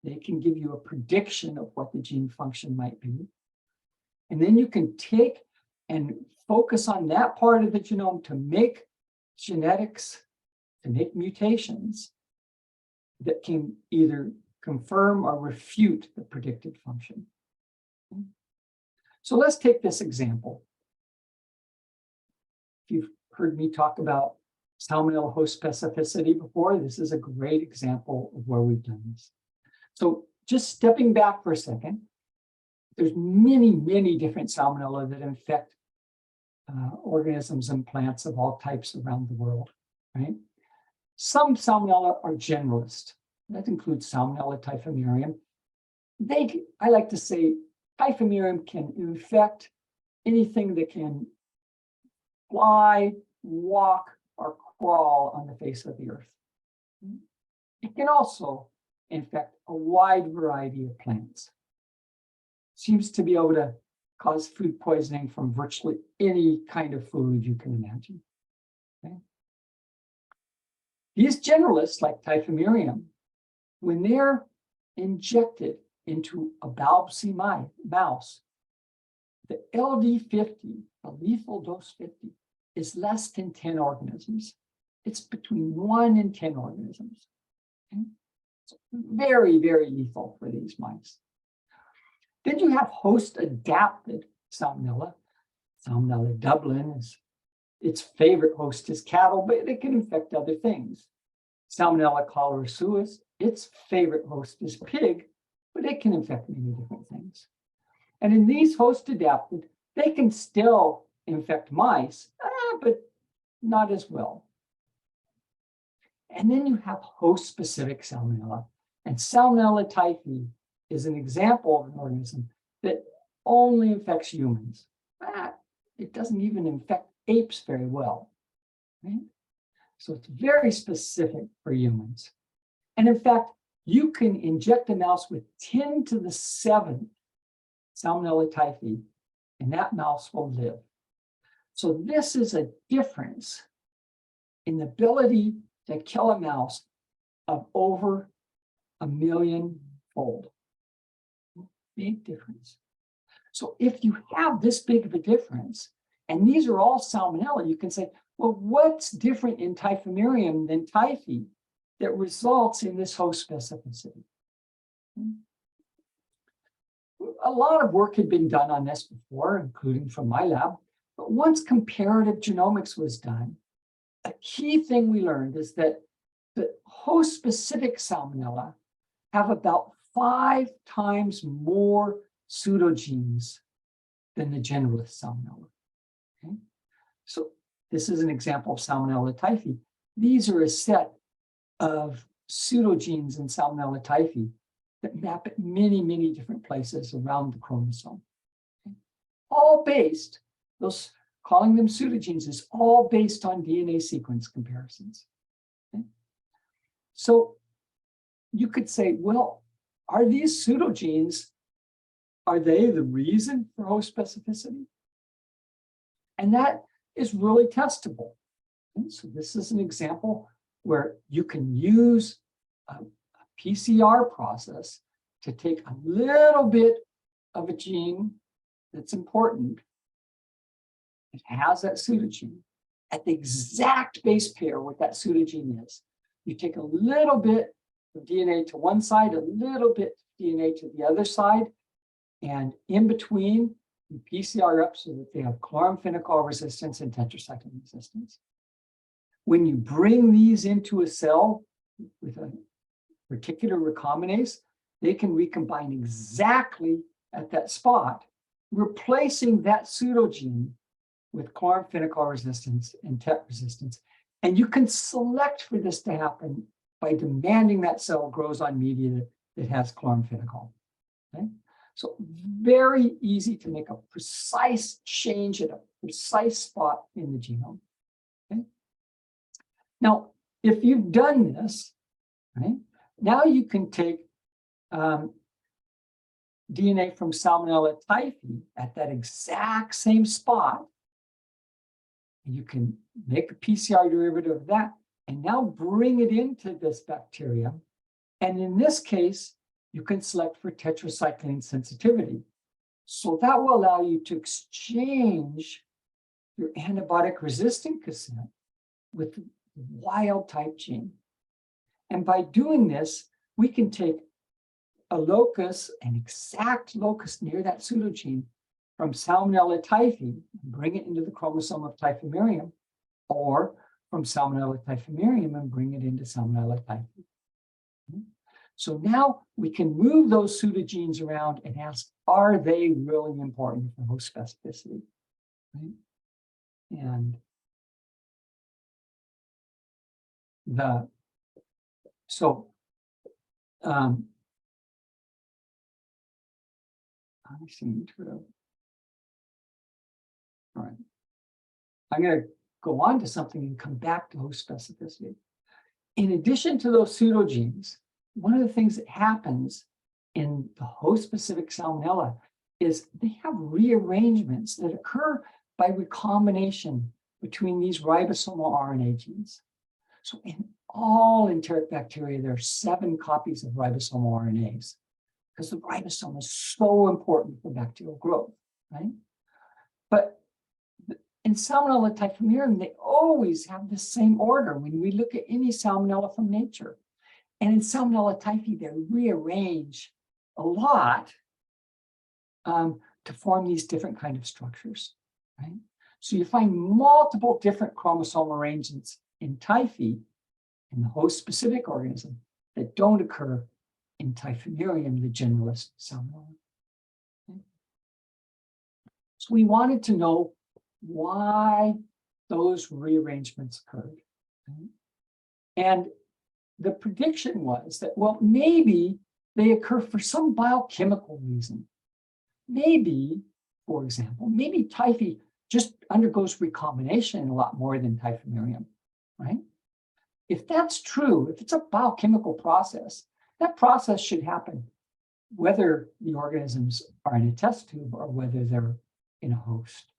They can give you a prediction of what the gene function might be. And then you can take and focus on that part of the genome to make genetics, to make mutations that can either confirm or refute the predicted function. So let's take this example. If you've heard me talk about Salmonella host specificity before, this is a great example of where we've done this. So just stepping back for a second, there's many, many different Salmonella that infect organisms and plants of all types around the world, right? Some Salmonella are generalist. That includes Salmonella typhimurium. I like to say typhimurium can infect anything that can fly, walk, or crawl on the face of the earth. It can also infect a wide variety of plants. Seems to be able to cause food poisoning from virtually any kind of food you can imagine. Okay? These generalists, like typhimurium, when they're injected into a biopsy mouse, the LD50, the lethal dose 50, is less than 10 organisms. It's between 1 and 10 organisms. Okay? So very, very lethal for these mice. Then you have host-adapted Salmonella. Salmonella Dublin, its favorite host is cattle, but it can infect other things. Salmonella cholerae, its favorite host is pig, but it can infect many different things. And in these host-adapted, they can still infect mice, but not as well. And then you have host-specific Salmonella. And Salmonella typhi is an example of an organism that only infects humans. It doesn't even infect apes very well, right? So it's very specific for humans. And in fact, you can inject a mouse with 10 to the 7th Salmonella typhi, and that mouse will live. So this is a difference in the ability to kill a mouse of over 1 million-fold. Big difference. So if you have this big of a difference, and these are all Salmonella, you can say, well, what's different in typhimurium than typhi that results in this host specificity? A lot of work had been done on this before, including from my lab, but once comparative genomics was done, a key thing we learned is that the host-specific salmonella have about 5 times more pseudogenes than the generalist salmonella. Okay? So this is an example of Salmonella typhi. These are a set of pseudogenes in Salmonella typhi that map at many, many different places around the chromosome. Okay? All based, those calling them pseudogenes is all based on DNA sequence comparisons. Okay? So you could say, well, are these pseudogenes, are they the reason for host specificity? And that is really testable. Okay? So this is an example where you can use a PCR process to take a little bit of a gene that's important. It has that pseudogene at the exact base pair what that pseudogene is. You take a little bit of DNA to one side, a little bit of DNA to the other side, and in between, you PCR up so that they have chloramphenicol resistance and tetracycline resistance. When you bring these into a cell with a particular recombinase, they can recombine exactly at that spot, replacing that pseudogene with chloramphenicol resistance and TET resistance. And you can select for this to happen by demanding that cell grows on media that has chloramphenicol. Okay? So very easy to make a precise change at a precise spot in the genome. Okay? Now, if you've done this, right, now you can take DNA from Salmonella typhi at that exact same spot. And you can make a PCR derivative of that and now bring it into this bacterium. And in this case, you can select for tetracycline sensitivity. So that will allow you to exchange your antibiotic resistant cassette with the wild type gene. And by doing this, we can take a locus, an exact locus near that pseudogene from Salmonella typhi and bring it into the chromosome of typhimurium, or from Salmonella typhimurium and bring it into Salmonella typhi. So now we can move those pseudogenes around and ask, are they really important for host specificity? Right? And I seem to. All right. I'm going to go on to something and come back to host specificity. In addition to those pseudogenes, one of the things that happens in the host-specific Salmonella is they have rearrangements that occur by recombination between these ribosomal RNA genes. So in all enteric bacteria, there are 7 copies of ribosomal RNAs because the ribosome is so important for bacterial growth, right? But in Salmonella typhimurium, they always have the same order when we look at any Salmonella from nature. And in Salmonella typhi, they rearrange a lot to form these different kind of structures, right? So you find multiple different chromosome arrangements in typhi, in the host-specific organism, that don't occur in typhimurium, the generalist Salmonella. Okay? So we wanted to know why those rearrangements occurred. Okay? And the prediction was that, well, maybe they occur for some biochemical reason. Maybe, for example, maybe typhi just undergoes recombination a lot more than typhimurium, right? If that's true, if it's a biochemical process, that process should happen whether the organisms are in a test tube or whether they're in a host.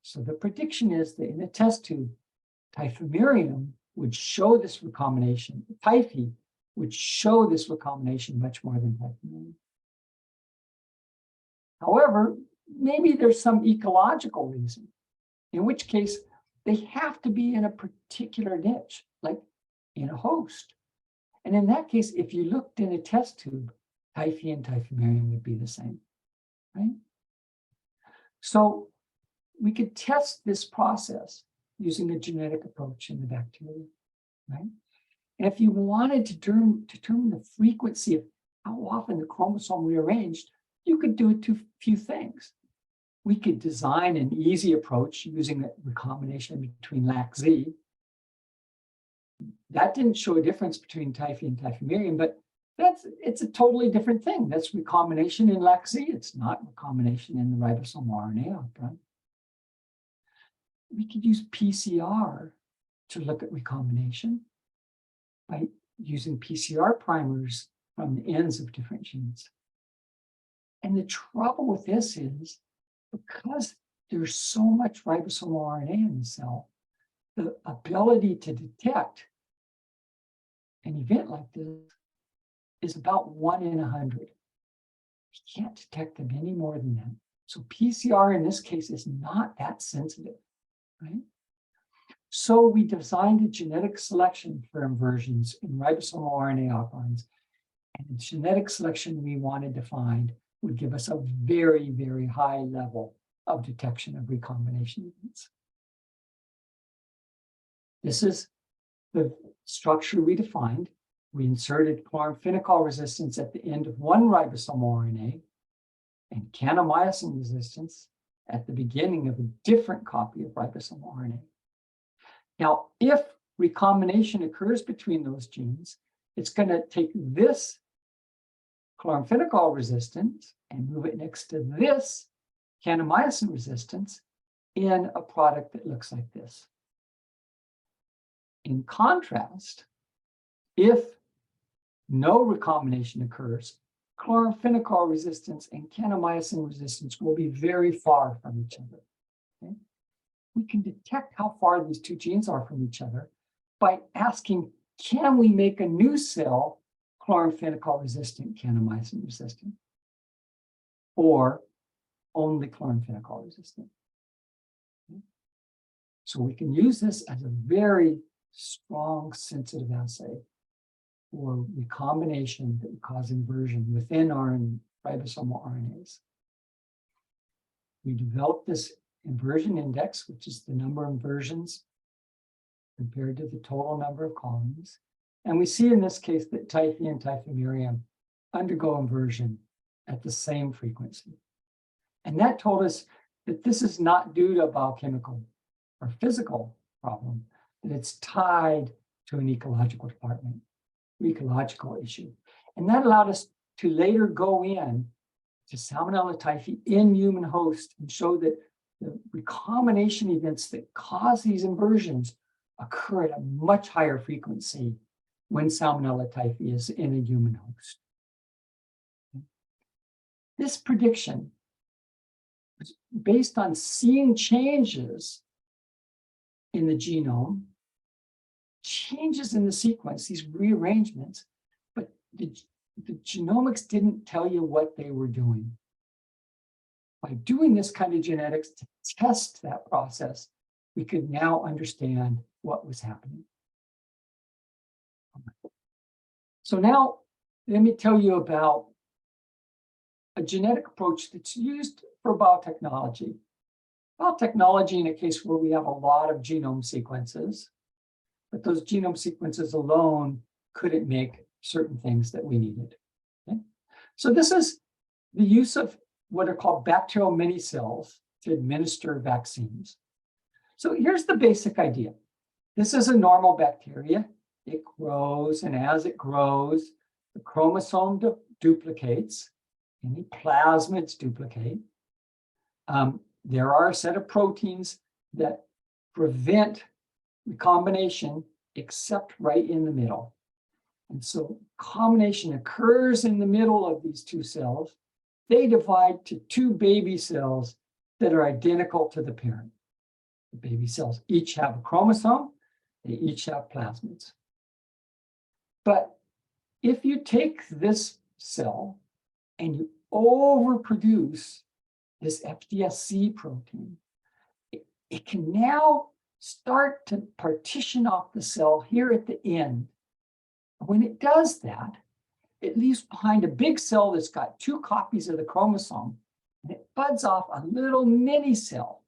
So the prediction is that in a test tube, typhimurium would show this recombination. Typhi would show this recombination much more than typhimurium. However, maybe there's some ecological reason, in which case they have to be in a particular niche, like in a host. And in that case, if you looked in a test tube, typhi and typhimurium would be the same, right? So we could test this process using a genetic approach in the bacteria, right? And if you wanted to determine the frequency of how often the chromosome rearranged, you could do it to a few things. We could design an easy approach using a recombination between LAC-Z. That didn't show a difference between typhi and typhimurium, but it's a totally different thing. That's recombination in LAC-Z. It's not recombination in the ribosomal RNA operand. We could use PCR to look at recombination by using PCR primers from the ends of different genes. And the trouble with this is, because there's so much ribosomal RNA in the cell, the ability to detect an event like this is about 1 in 100. You can't detect them any more than that. So PCR in this case is not that sensitive, right? So we designed a genetic selection for inversions in ribosomal RNA operands, and the genetic selection we wanted to find would give us a very, very high level of detection of recombination events. This is the structure we defined. We inserted chloramphenicol resistance at the end of one ribosomal RNA and kanamycin resistance at the beginning of a different copy of ribosomal RNA. Now, if recombination occurs between those genes, it's going to take this chloramphenicol resistance and move it next to this kanamycin resistance in a product that looks like this. In contrast, if no recombination occurs, chloramphenicol resistance and kanamycin resistance will be very far from each other. Okay? We can detect how far these two genes are from each other by asking, can we make a new cell chloramphenicol resistant, kanamycin resistant, or only chloramphenicol resistant? Okay? So we can use this as a very strong sensitive assay for recombination that would cause inversion within our ribosomal RNAs. We developed this inversion index, which is the number of inversions compared to the total number of colonies. And we see in this case that typhi and typhimurium undergo inversion at the same frequency. And that told us that this is not due to a biochemical or physical problem, that it's tied to an ecological ecological issue. And that allowed us to later go in to Salmonella typhi in human host and show that the recombination events that cause these inversions occur at a much higher frequency when Salmonella typhi is in a human host. This prediction was based on seeing changes in the genome, changes in the sequence, these rearrangements, but the genomics didn't tell you what they were doing. By doing this kind of genetics to test that process, we could now understand what was happening. So now let me tell you about a genetic approach that's used for biotechnology. Biotechnology in a case where we have a lot of genome sequences, but those genome sequences alone couldn't make certain things that we needed. Okay? So this is the use of what are called bacterial mini cells to administer vaccines. So here's the basic idea. This is a normal bacteria. It grows, and as it grows, the chromosome duplicates. Any plasmids duplicate. There are a set of proteins that prevent recombination except right in the middle. And so combination occurs in the middle of these two cells. They divide to two baby cells that are identical to the parent. The baby cells each have a chromosome. They each have plasmids. But if you take this cell and you overproduce this FDSC protein, it can now start to partition off the cell here at the end. When it does that, it leaves behind a big cell that's got two copies of the chromosome, and it buds off a little mini cell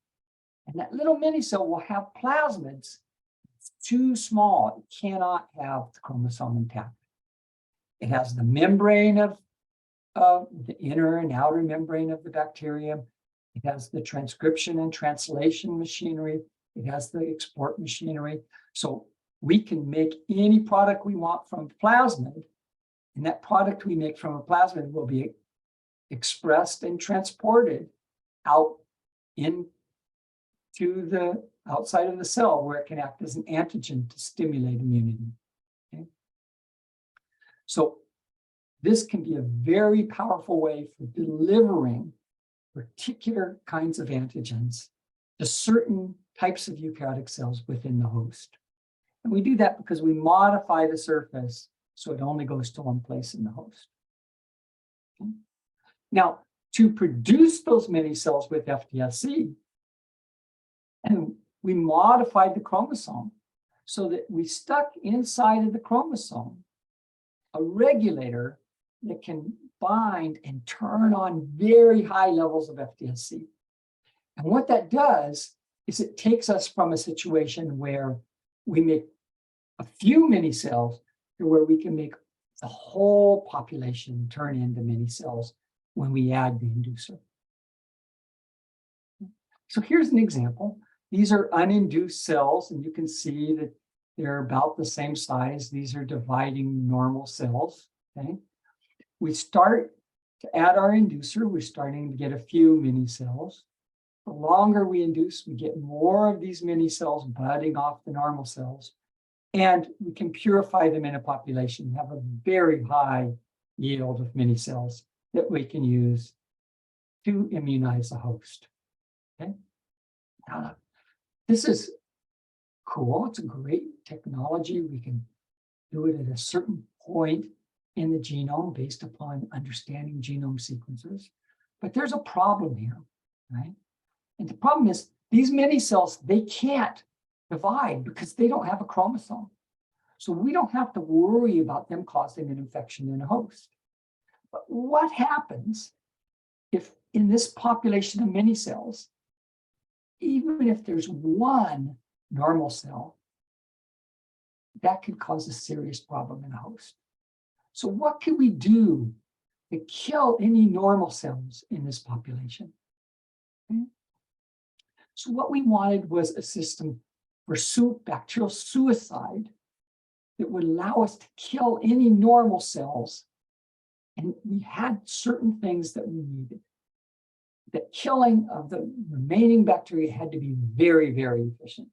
And that little mini cell will have plasmids. It's too small. It cannot have the chromosome intact. It has the membrane of the inner and outer membrane of the bacterium. It has the transcription and translation machinery. It has the export machinery. So we can make any product we want from plasmid, and that product we make from a plasmid will be expressed and transported out into the outside of the cell, where it can act as an antigen to stimulate immunity. Okay? So this can be a very powerful way for delivering particular kinds of antigens to certain types of eukaryotic cells within the host. And we do that because we modify the surface so it only goes to one place in the host. Okay? Now, to produce those many cells with FDSC, and we modified the chromosome so that we stuck inside of the chromosome a regulator that can bind and turn on very high levels of FDSC. And what that does is it takes us from a situation where we make a few mini cells to where we can make the whole population turn into mini cells when we add the inducer. So here's an example. These are uninduced cells, and you can see that they're about the same size. These are dividing normal cells. Okay? We start to add our inducer. We're starting to get a few mini cells. The longer we induce, we get more of these mini cells budding off the normal cells, and we can purify them in a population, have a very high yield of mini cells that we can use to immunize the host. Okay? Now, this is cool. It's a great technology. We can do it at a certain point in the genome based upon understanding genome sequences. But there's a problem here, right? And the problem is these mini cells, they can't divide because they don't have a chromosome. So we don't have to worry about them causing an infection in a host. But what happens if in this population of mini cells, even if there's one normal cell, that could cause a serious problem in a host? So what can we do to kill any normal cells in this population? Okay. So what we wanted was a system for bacterial suicide that would allow us to kill any normal cells. And we had certain things that we needed. The killing of the remaining bacteria had to be very, very efficient.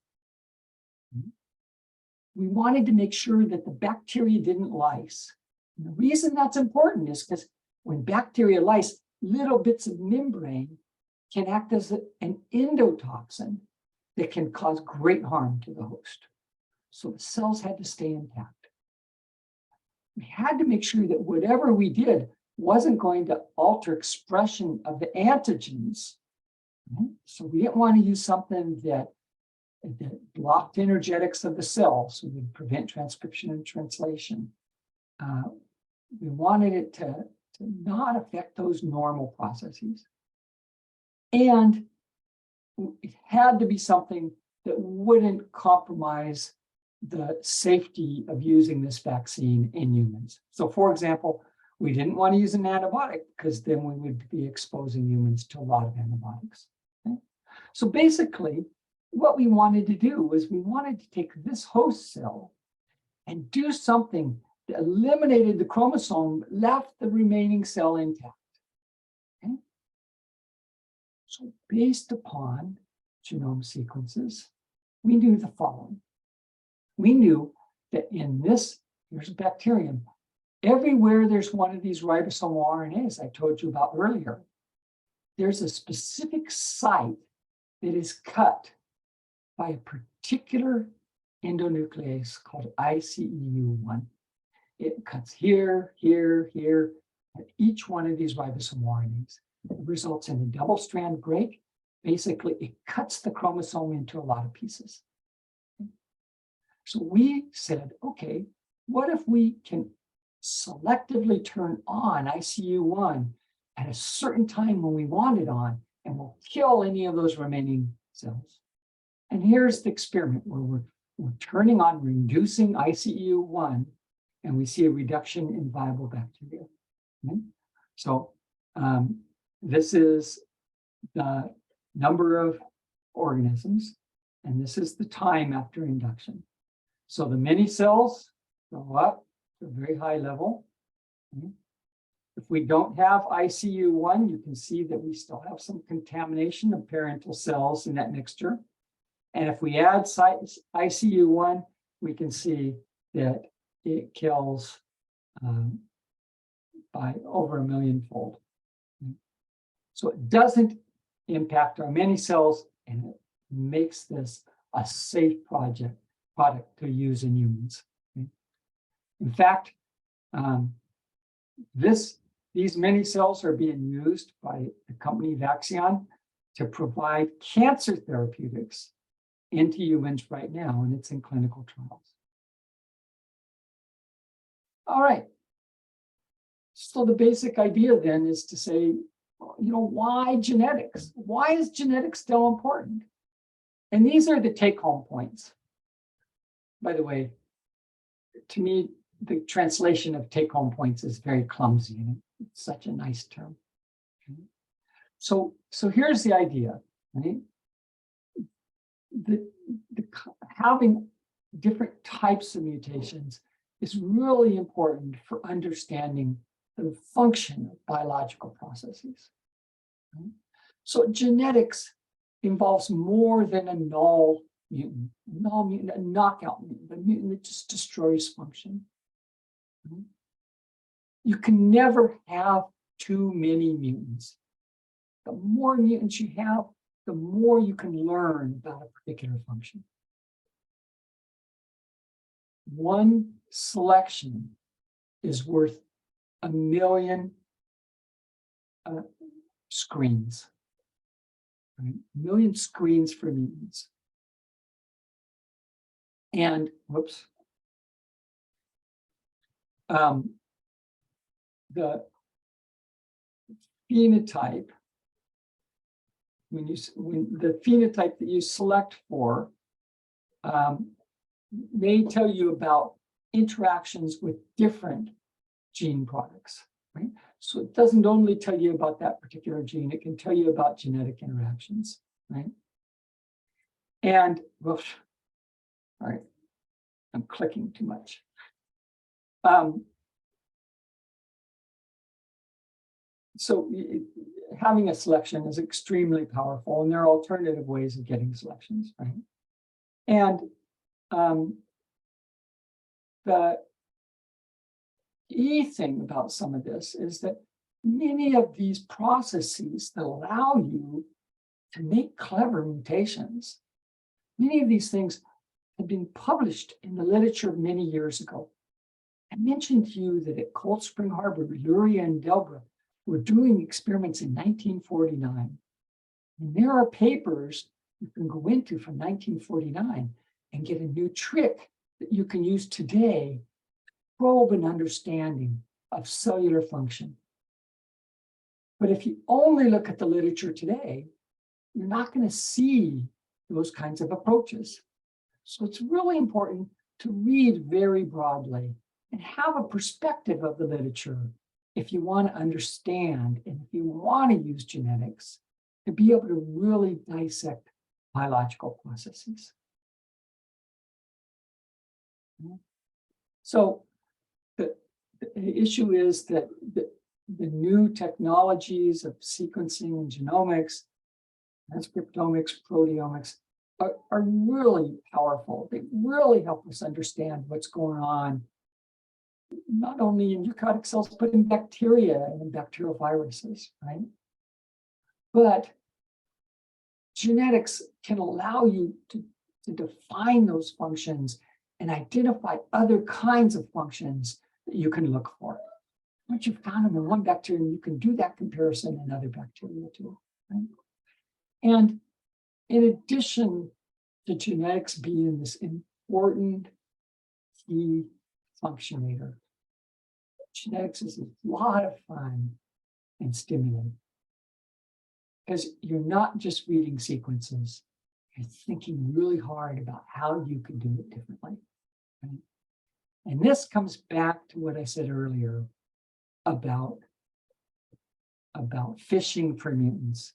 We wanted to make sure that the bacteria didn't lyse. And the reason that's important is because when bacteria lyse, little bits of membrane can act as an endotoxin that can cause great harm to the host. So the cells had to stay intact. We had to make sure that whatever we did wasn't going to alter expression of the antigens. Right? So we didn't want to use something that blocked energetics of the cell, so we would prevent transcription and translation. We wanted it to not affect those normal processes. And it had to be something that wouldn't compromise the safety of using this vaccine in humans. So for example, we didn't want to use an antibiotic because then we would be exposing humans to a lot of antibiotics. Okay? So basically, what we wanted to do was we wanted to take this host cell and do something that eliminated the chromosome, left the remaining cell intact. Okay? So based upon genome sequences, we knew the following. We knew that in this, here's a bacterium, everywhere there's one of these ribosomal RNAs I told you about earlier, there's a specific site that is cut by a particular endonuclease called ICEU1. It cuts here, here, here, at each one of these ribosomal RNAs. It results in a double strand break. Basically, it cuts the chromosome into a lot of pieces. So we said, okay, what if we can selectively turn on ICU1 at a certain time when we want it on, and we'll kill any of those remaining cells. And here's the experiment where we're turning on reducing ICU1, and we see a reduction in viable bacteria. Okay? So this is the number of organisms, and this is the time after induction. So the many cells go up to a very high level. Okay? If we don't have ICU1, you can see that we still have some contamination of parental cells in that mixture. And if we add ICU1, we can see that it kills by over 1 million-fold. So it doesn't impact our many cells, and it makes this a safe product to use in humans. Okay? In fact, these many cells are being used by the company Vaxion to provide cancer therapeutics into humans right now, and it's in clinical trials. All right. So the basic idea then is to say, why genetics? Why is genetics still important? And these are the take-home points. By the way, to me, the translation of take-home points is very clumsy, and it's such a nice term. Okay. So here's the idea, right? Having different types of mutations is really important for understanding the function of biological processes. Okay. So genetics involves more than a null mutant, a knockout mutant, a mutant that just destroys function. Okay. You can never have too many mutants. The more mutants you have, the more you can learn about a particular function. One selection is worth 1 million screens. Right? 1 million screens for mutants. And whoops. The phenotype, when the phenotype that you select for may tell you about interactions with different gene products, right? So it doesn't only tell you about that particular gene, it can tell you about genetic interactions, right? And, whoops, all right, I'm clicking too much. So having a selection is extremely powerful, and there are alternative ways of getting selections, right? And the key thing about some of this is that many of these processes that allow you to make clever mutations, many of these things have been published in the literature many years ago. I mentioned to you that at Cold Spring Harbor, Luria and Delbruck were doing experiments in 1949. And there are papers you can go into from 1949 and get a new trick that you can use today to probe an understanding of cellular function. But if you only look at the literature today, you're not going to see those kinds of approaches. So it's really important to read very broadly and have a perspective of the literature if you want to understand and if you want to use genetics to be able to really dissect biological processes. So the issue is that the new technologies of sequencing and genomics, transcriptomics, proteomics are really powerful. They really help us understand what's going on, not only in eukaryotic cells, but in bacteria and in bacterial viruses, right? But genetics can allow you to define those functions and identify other kinds of functions that you can look for. Once you've found them in one bacterium, you can do that comparison in other bacteria too, right? And in addition to genetics being this important key functionator, genetics is a lot of fun and stimulating because you're not just reading sequences, you're thinking really hard about how you could do it differently. Right? And this comes back to what I said earlier about fishing for mutants.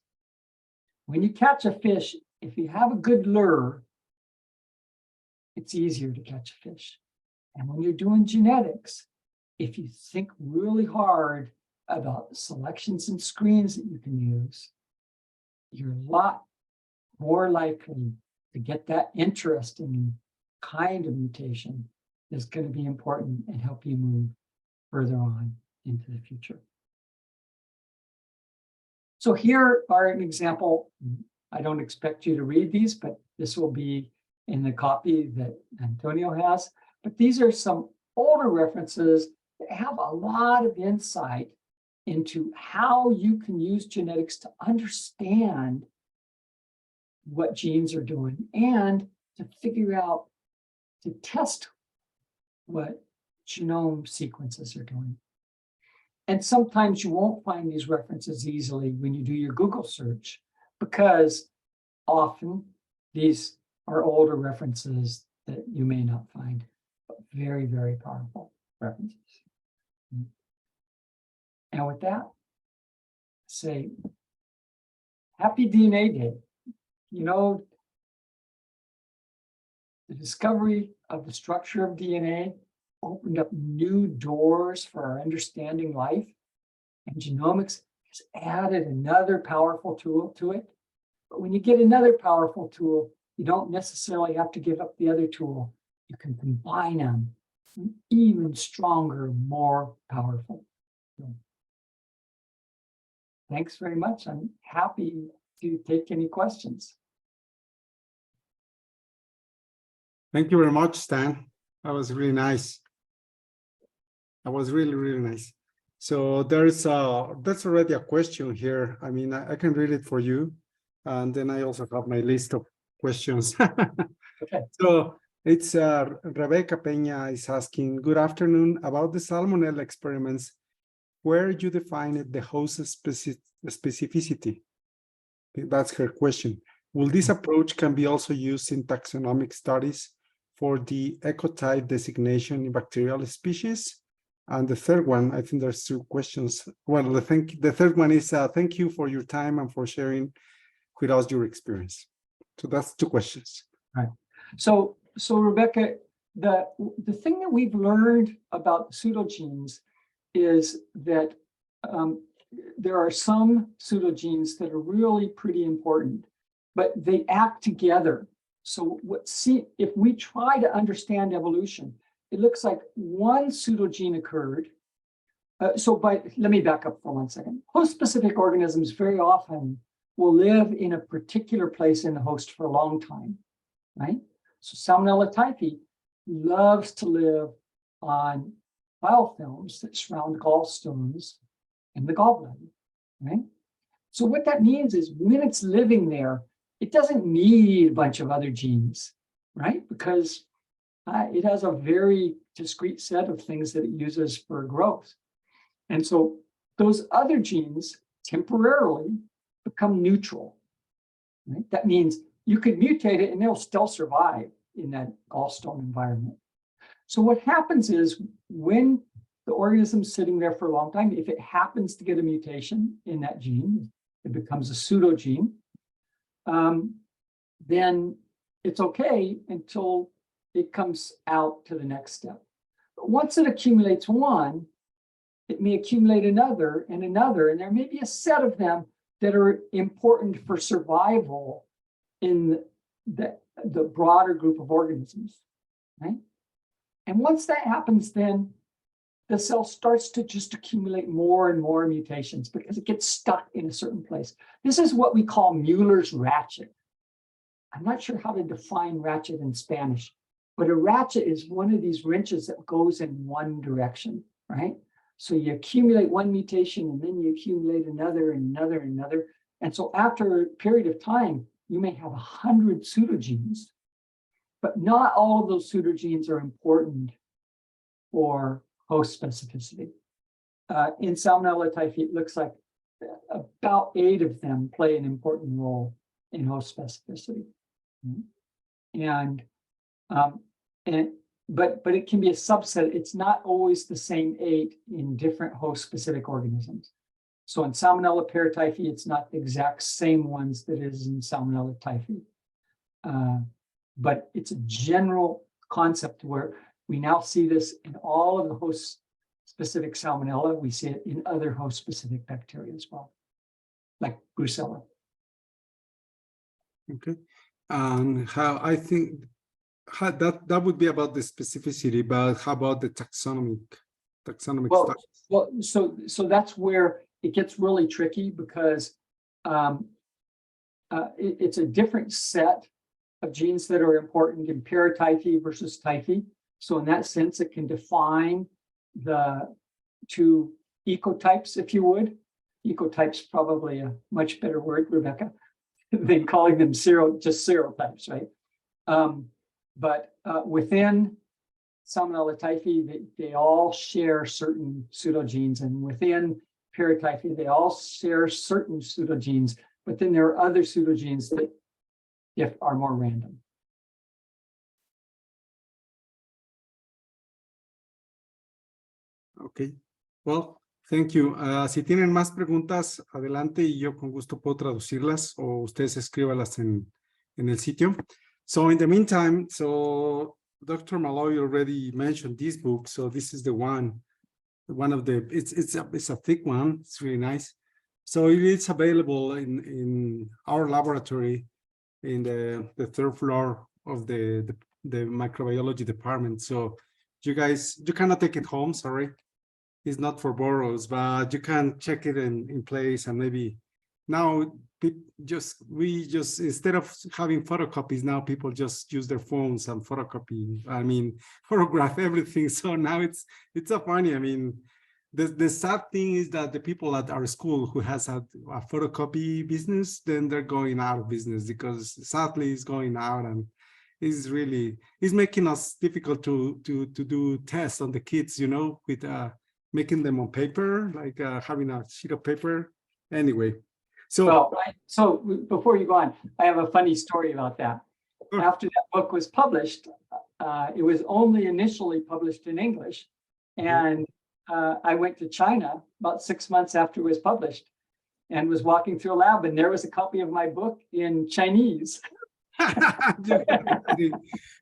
When you catch a fish, if you have a good lure, it's easier to catch a fish. And when you're doing genetics, if you think really hard about the selections and screens that you can use, you're a lot more likely to get that interesting kind of mutation that's going to be important and help you move further on into the future. So here are an example. I don't expect you to read these, but this will be in the copy that Antonio has. But these are some older references that have a lot of insight into how you can use genetics to understand what genes are doing and to figure out, to test what genome sequences are doing. And sometimes you won't find these references easily when you do your Google search, because often these are older references that you may not find, but very, very powerful references. And with that, say, happy DNA Day. You know, the discovery of the structure of DNA opened up new doors for our understanding life, and genomics has added another powerful tool to it. But when you get another powerful tool, you don't necessarily have to give up the other tool. You can combine them in even stronger, more powerful tool. Thanks very much. I'm happy to take any questions. Thank you very much, Stan. That was really nice. That was really, really nice. So that's already a question here. I mean, I can read it for you. And then I also have my list of questions. Okay. So it's Rebecca Peña is asking, good afternoon, about the Salmonella experiments, where you define the host specificity. That's her question. Will this approach can be also used in taxonomic studies for the ecotype designation in bacterial species? And the third one, I think there's two questions. Well, the third one is thank you for your time and for sharing with us your experience. So that's two questions. Right. So Rebecca, the thing that we've learned about pseudogenes is that there are some pseudogenes that are really pretty important, but they act together. So if we try to understand evolution, it looks like one pseudogene occurred. Let me back up for 1 second. Host-specific organisms very often will live in a particular place in the host for a long time, right? So Salmonella typhi loves to live on biofilms that surround gallstones and the gallbladder, right? So what that means is when it's living there, it doesn't need a bunch of other genes, right? Because it has a very discrete set of things that it uses for growth. And so those other genes temporarily become neutral, right? That means you could mutate it and it'll still survive in that gallstone environment. So what happens is when the organism's sitting there for a long time, if it happens to get a mutation in that gene, it becomes a pseudogene, then it's okay until it comes out to the next step. But once it accumulates one, it may accumulate another, and there may be a set of them that are important for survival in the broader group of organisms, right? And once that happens, then the cell starts to just accumulate more and more mutations because it gets stuck in a certain place. This is what we call Mueller's ratchet. I'm not sure how to define ratchet in Spanish, but a ratchet is one of these wrenches that goes in one direction, right? So you accumulate one mutation and then you accumulate another and another and another. And so after a period of time, you may have 100 pseudogenes, but not all of those pseudogenes are important for host specificity. In Salmonella typhi, it looks like about 8 of them play an important role in host specificity. And, um, but it can be a subset. It's not always the same 8 in different host-specific organisms. So in Salmonella paratyphi, it's not the exact same ones that is in Salmonella typhi. But it's a general concept where we now see this in all of the host-specific Salmonella. We see it in other host-specific bacteria as well, like Brucella. Okay. And how I think that would be about the specificity, but how about the taxonomic stuff? Well, so that's where it gets really tricky, because it's a different set of genes that are important in paratyphi versus typhi. So in that sense, it can define the 2 ecotypes, if you would. Ecotype's probably a much better word, Rebecca, than calling them just serotypes, right? But within Salmonella typhi, they all share certain pseudogenes, and within paratyphi, they all share certain pseudogenes, but then there are other pseudogenes that are more random. Okay, well, thank you. Si tienen más preguntas, adelante y yo con gusto puedo traducirlas o ustedes escríbalas en el sitio. So in the meantime, so Dr. Maloy already mentioned this book. So this is the one of the, it's a thick one. It's really nice. So it is available in our laboratory in the 3rd floor of the microbiology department. So you guys, you cannot take it home, sorry. It's not for borrows, but you can check it in place, and maybe now we just instead of having photocopies, now people just use their phones and photograph everything. So now it's so funny. I mean, the sad thing is that the people at our school who has a photocopy business, then they're going out of business, because sadly it's going out, and it's making us difficult to do tests on the kids, you know, with making them on paper, like having a sheet of paper. Anyway, so so before you go on, I have a funny story about that. Sure. After that book was published, it was only initially published in English, and I went to China about 6 months after it was published, and was walking through a lab, and there was a copy of my book in Chinese.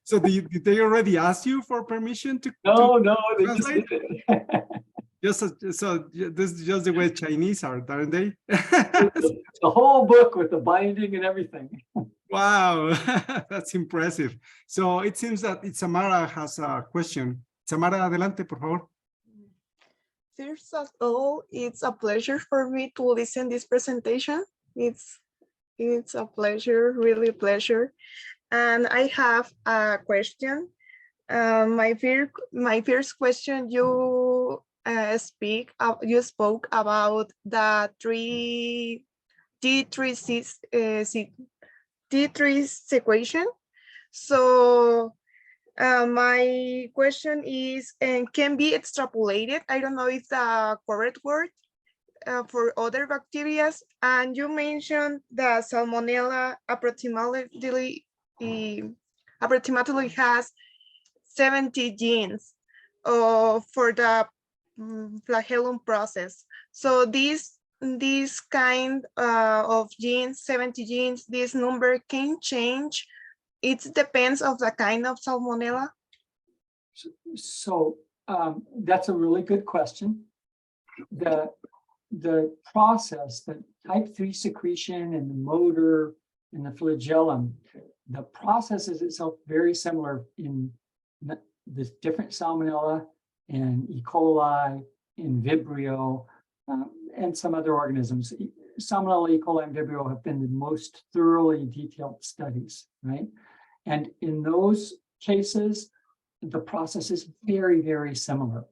So did they already ask you for permission to? No, they just did it. So this is just the way Chinese are, aren't they? The whole book with the binding and everything. Wow, that's impressive. So it seems that Samara has a question. Samara, adelante, por favor. First of all, it's a pleasure for me to listen this presentation. It's a pleasure, really pleasure. And I have a question. My first question, you spoke about the T3 sequation. So my question is, can be extrapolated. I don't know if the correct word for other bacteria. And you mentioned the Salmonella approximately has 70 genes for the flagellum process. So this kind of genes, 70 genes, this number can change. It depends of the kind of Salmonella. So that's a really good question. The process, the type 3 secretion and the motor and the flagellum, the process is itself very similar in the different Salmonella and E. coli, in Vibrio, and some other organisms. Salmonella, E. coli, and Vibrio have been the most thoroughly detailed studies, right? And in those cases, the process is very, very similar.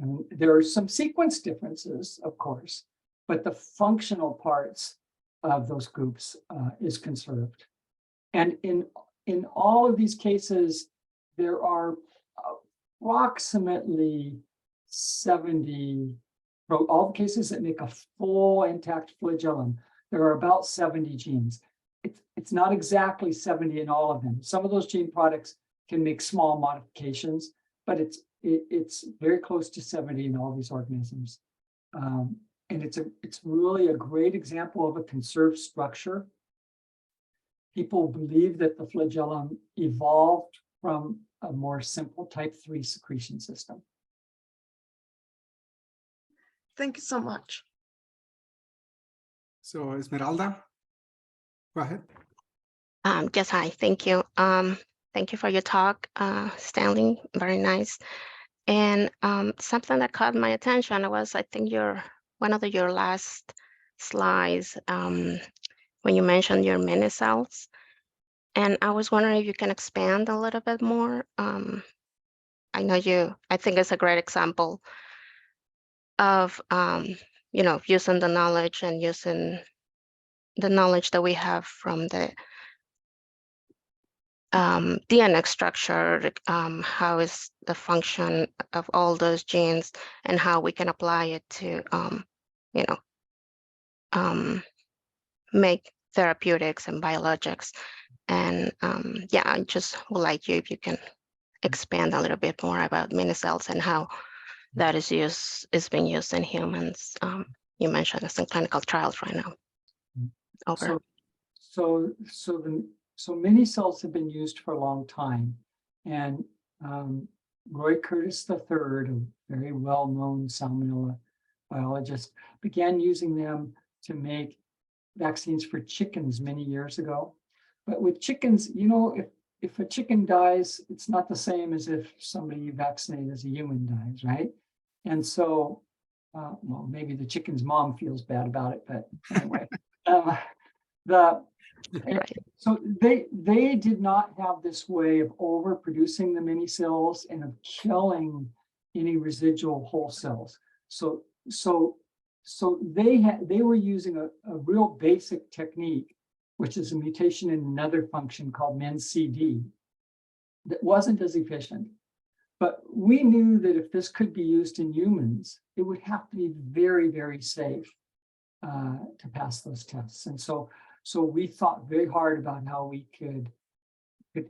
And there are some sequence differences, of course, but the functional parts of those groups is conserved. And in all of these cases, there are approximately 70, for all the cases that make a full intact flagellum, there are about 70 genes. it's not exactly 70 in all of them. Some of those gene products can make small modifications, but it's very close to 70 in all these organisms. And it's really a great example of a conserved structure. People believe that the flagellum evolved from a more simple type 3 secretion system. Thank you so much. So Esmeralda, go ahead. Yes, hi, thank you. Thank you for your talk, Stanley, very nice. And something that caught my attention was, I think one of your last slides, when you mentioned your mini cells. And I was wondering if you can expand a little bit more. I think it's a great example of, using the knowledge and using the knowledge that we have from the DNA structure, how is the function of all those genes and how we can apply it to, make therapeutics and biologics. And yeah, I just would like you, if you can expand a little bit more about mini cells and how that is being used in humans. You mentioned it's in clinical trials right now. Over. So many cells have been used for a long time, and Roy Curtis III, a very well-known salmonella biologist, began using them to make vaccines for chickens many years ago. But with chickens, if a chicken dies, it's not the same as if somebody you vaccinate as a human dies, right? And so, well, maybe the chicken's mom feels bad about it, but anyway. So they did not have this way of overproducing the mini cells and of killing any residual whole cells. So they were using a real basic technique, which is a mutation in another function called MENCD, that wasn't as efficient. But we knew that if this could be used in humans, it would have to be very, very safe to pass those tests. And so we thought very hard about how we could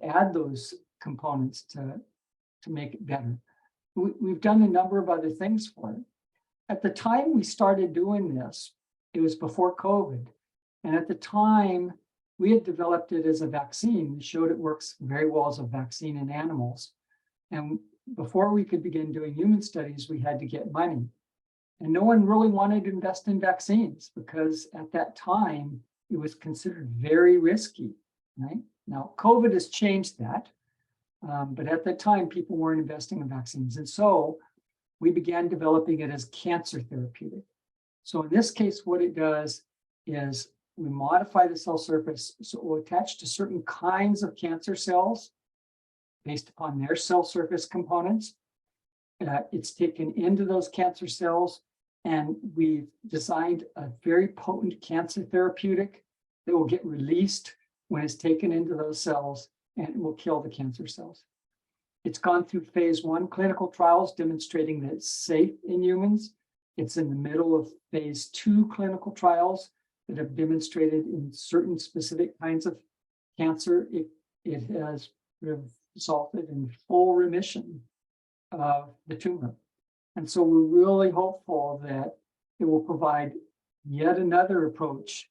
add those components to make it better. We've done a number of other things for it. At the time we started doing this, it was before COVID. And at the time, we had developed it as a vaccine. We showed it works very well as a vaccine in animals. And before we could begin doing human studies, we had to get money. And no one really wanted to invest in vaccines because at that time, it was considered very risky, right? Now, COVID has changed that. But at that time, people weren't investing in vaccines. And so we began developing it as cancer therapeutic. So in this case, what it does is we modify the cell surface so it will attach to certain kinds of cancer cells based upon their cell surface components. It's taken into those cancer cells, and we've designed a very potent cancer therapeutic that will get released when it's taken into those cells, and it will kill the cancer cells. It's gone through phase 1 clinical trials demonstrating that it's safe in humans. It's in the middle of phase 2 clinical trials that have demonstrated in certain specific kinds of cancer, it has resulted in full remission of the tumor. And so we're really hopeful that it will provide yet another approach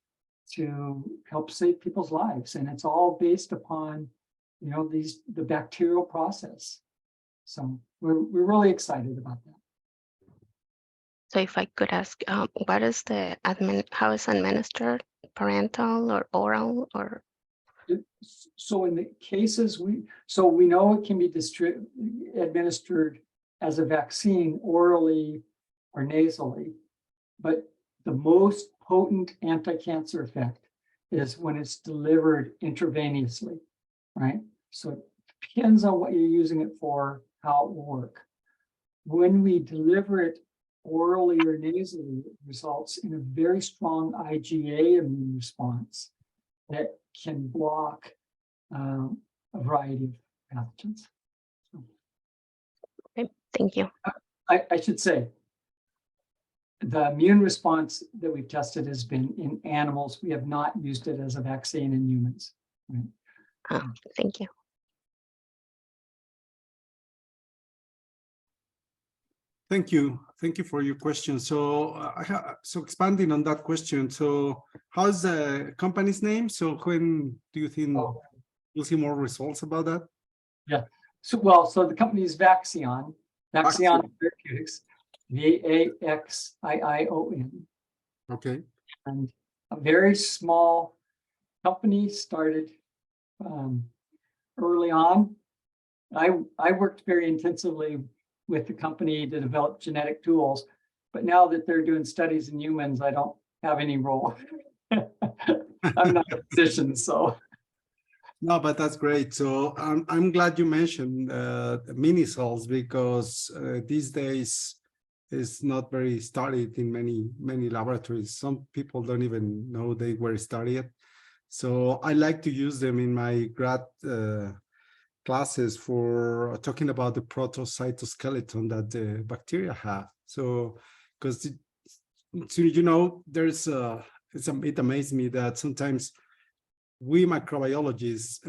to help save people's lives. And it's all based upon, the bacterial process. So we're really excited about that. So if I could ask, what is how is administered, parental or oral or? So in the cases, we know it can be administered as a vaccine orally or nasally, but the most potent anti-cancer effect is when it's delivered intravenously, right? So it depends on what you're using it for, how it will work. When we deliver it orally or nasally, it results in a very strong IgA immune response that can block a variety of pathogens. Okay, thank you. I should say, the immune response that we've tested has been in animals. We have not used it as a vaccine in humans. Right? Oh, thank you. Thank you. Thank you for your question. So, so expanding on that question, so how's the company's name? So when do you think you'll see more results about that? Yeah. So the company is Vaxion Therapeutics, Vaxion. Okay. And a very small company started early on. I worked very intensively with the company to develop genetic tools, but now that they're doing studies in humans, I don't have any role. I'm not a physician, so. No, but that's great. So I'm glad you mentioned mini cells, because these days is not very studied in many laboratories. Some people don't even know they were studied. So I like to use them in my grad classes for talking about the protocytoskeleton that the bacteria have. So, because you know, there's it amazes me that sometimes we microbiologists,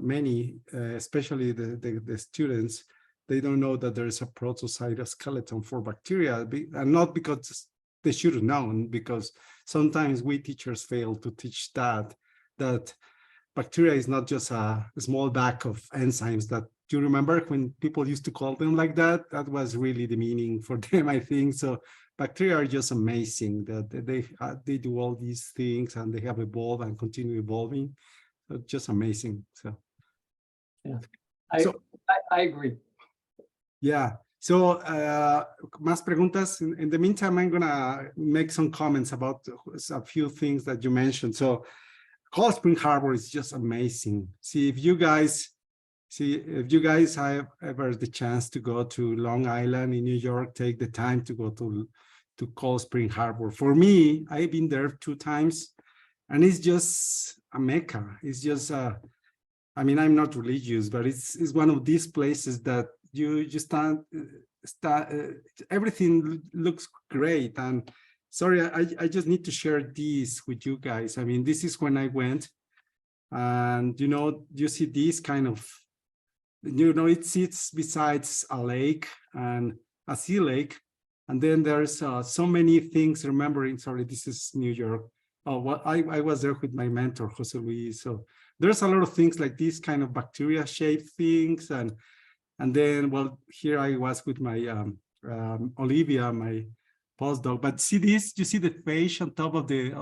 many, especially the students, they don't know that there is a protocytoskeleton for bacteria, and not because they should have known, because sometimes we teachers fail to teach that bacteria is not just a small bag of enzymes. That, do you remember when people used to call them like that? That was really the meaning for them, I think. So bacteria are just amazing, that they do all these things, and they have evolved and continue evolving. So just amazing. So yeah, I agree. Yeah. So más preguntas. In the meantime, I'm gonna make some comments about a few things that you mentioned. So Cold Spring Harbor is just amazing. If you guys have ever the chance to go to Long Island in New York, take the time to go to Cold Spring Harbor. For me, I've been there 2 times, and it's just a mecca. It's just I mean, I'm not religious, but it's one of these places that you just everything looks great. And sorry, I just need to share this with you guys. I mean, this is when I went, and you know, you see this kind of, you know, it sits besides a lake, and a sea lake, and then there's so many things. Remembering, sorry, this is New York. Oh, well, I was there with my mentor, Jose Luis. So there's a lot of things like these kind of bacteria-shaped things, and then, well, here I was with my Olivia, my postdoc. But see this? You see the face on top of this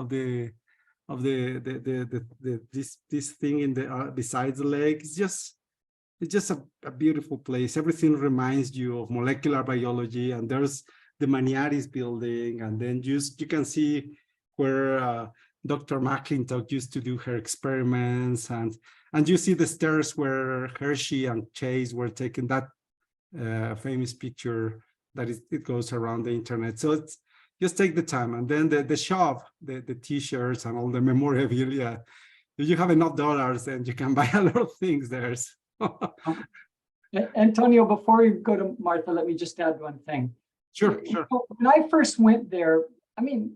thing in the besides the lake. It's just a beautiful place. Everything reminds you of molecular biology. And there's the Maniatis building, and then you can see where Dr. McClintock used to do her experiments, and you see the stairs where Hershey and Chase were taking that famous picture that it goes around the internet. So it's just take the time, and then the shop, the t-shirts and all the memorabilia. If you have enough dollars, then you can buy a lot of things there. Antonio, before we go to Martha, let me just add one thing. Sure. When I first went there, I mean,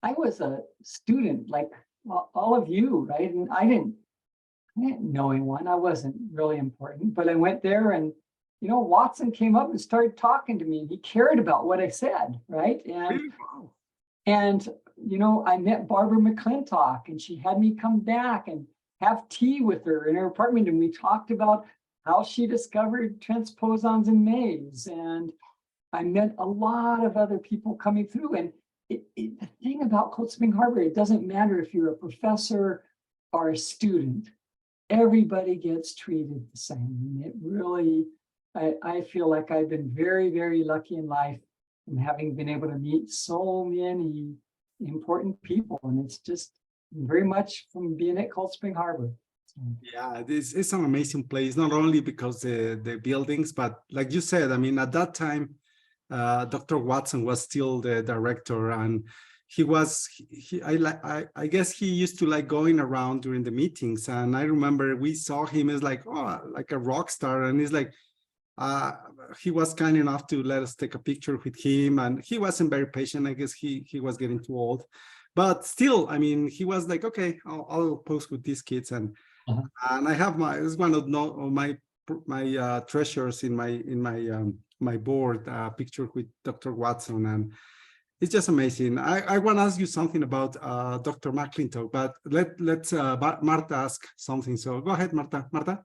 I was a student like all of you, right? And I didn't know anyone. I wasn't really important, but I went there, and you know, Watson came up and started talking to me, and he cared about what I said, right? And you know, I met Barbara McClintock, and she had me come back and have tea with her in her apartment, and we talked about how she discovered transposons in maize. And I met a lot of other people coming through. And the thing about Cold Spring Harbor, it doesn't matter if you're a professor or a student, everybody gets treated the same. And it really, I feel like I've been very, very lucky in life from having been able to meet so many important people. And it's just very much from being at Cold Spring Harbor. Yeah, it's an amazing place, not only because the buildings, but like you said, I mean, at that time, Dr. Watson was still the director, and I guess he used to like going around during the meetings. And I remember we saw him as like, oh, like a rock star. And he's like, he was kind enough to let us take a picture with him, and he wasn't very patient. I guess he was getting too old, but still, I mean, he was like, okay, I'll post with these kids, and and I have it's one of my treasures in my board, picture with Dr. Watson, and it's just amazing. I want to ask you something about Dr. McClintock, but let's Marta ask something. So go ahead, Marta. Marta.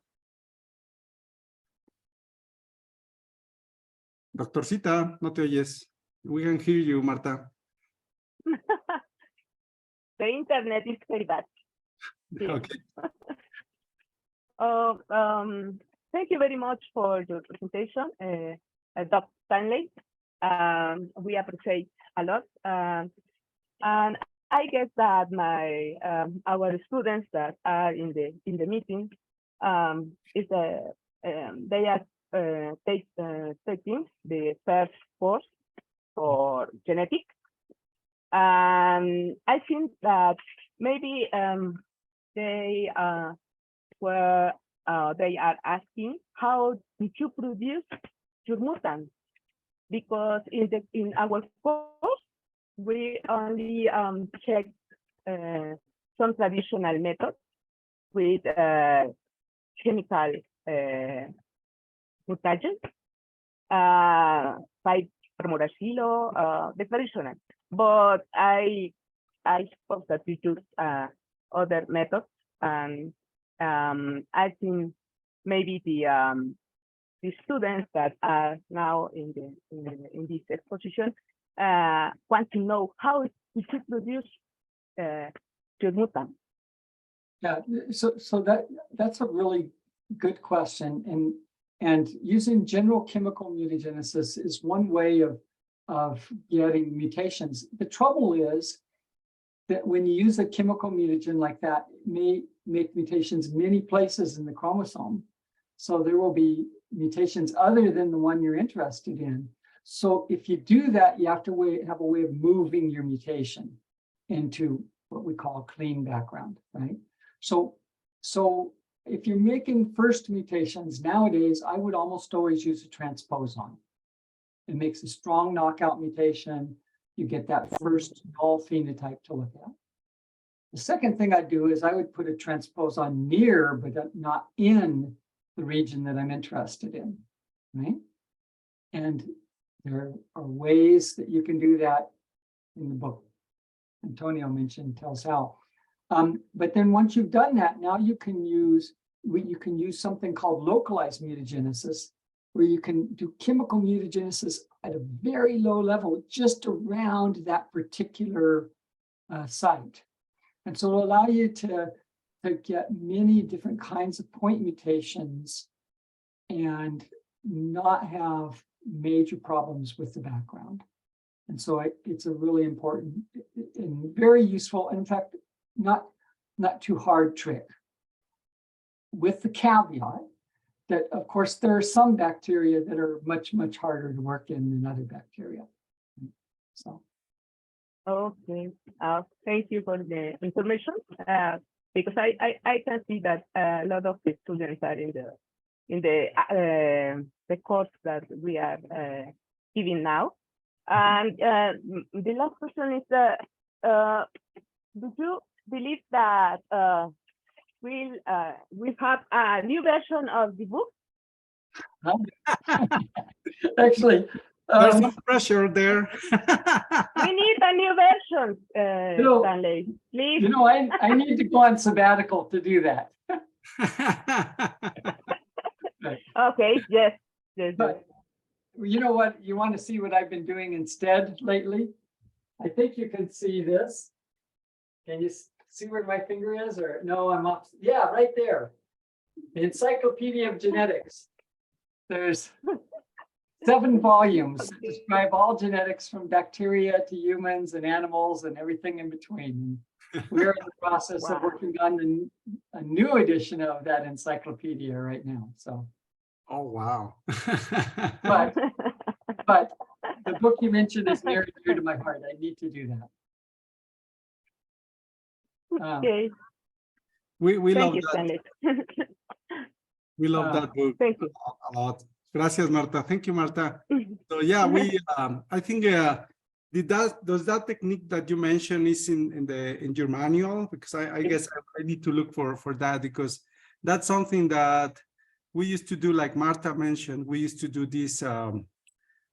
Doctorcita, no te oyes. We can hear you, Marta. The internet is very bad. Okay. Thank you very much for your presentation, Dr. Stanley. We appreciate a lot. And I guess that our students that are in the meeting they are taking the first course for genetics. I think that maybe they are asking, how did you produce your mutant? Because in our course we only check some traditional methods with chemical mutagens, by Promoracilo, the traditional. But I suppose that we use other methods, and I think maybe the students that are now in this exposition want to know how we should produce your mutant. Yeah, so that's a really good question, and using general chemical mutagenesis is one way of getting mutations. The trouble is that when you use a chemical mutagen like that, it may make mutations many places in the chromosome. So there will be mutations other than the one you're interested in. So if you do that, you have to have a way of moving your mutation into what we call a clean background, right? So if you're making first mutations nowadays, I would almost always use a transposon. It makes a strong knockout mutation. You get that first null phenotype to look at. The second thing I'd do is I would put a transposon near, but not in the region that I'm interested in, right? And there are ways that you can do that in the book. Antonio mentioned, tells how. But then once you've done that, now you can use something called localized mutagenesis, where you can do chemical mutagenesis at a very low level, just around that particular site. And so it'll allow you to get many different kinds of point mutations and not have major problems with the background. And so it's a really important and very useful, and in fact, not too hard trick, with the caveat that, of course, there are some bacteria that are much, much harder to work in than other bacteria. So. Okay, thank you for the information. Because I can see that a lot of the students are in the course that we are giving now. And the last question is that do you believe that we'll have a new version of the book? Actually, there's some pressure there. We need a new version, Stanley, please. You know, I need to go on sabbatical to do that. Okay, yes. But you know what? You want to see what I've been doing instead lately? I think you can see this. Can you see where my finger is? Or no, I'm up. Yeah, right there. The Encyclopedia of Genetics. There's 7 volumes that describe all genetics from bacteria to humans and animals and everything in between. We're in the process of working on a new edition of that encyclopedia right now. So. Oh, wow. but the book you mentioned is near and dear to my heart. I need to do that. Okay. We Thank love you, that. Stanley. We love that book Thank you. a lot. Gracias, Marta. Thank you, Marta. So yeah, I think does that technique that you mentioned is in your manual? Because I guess I need to look for that, because that's something that we used to do, like Marta mentioned. We used to do this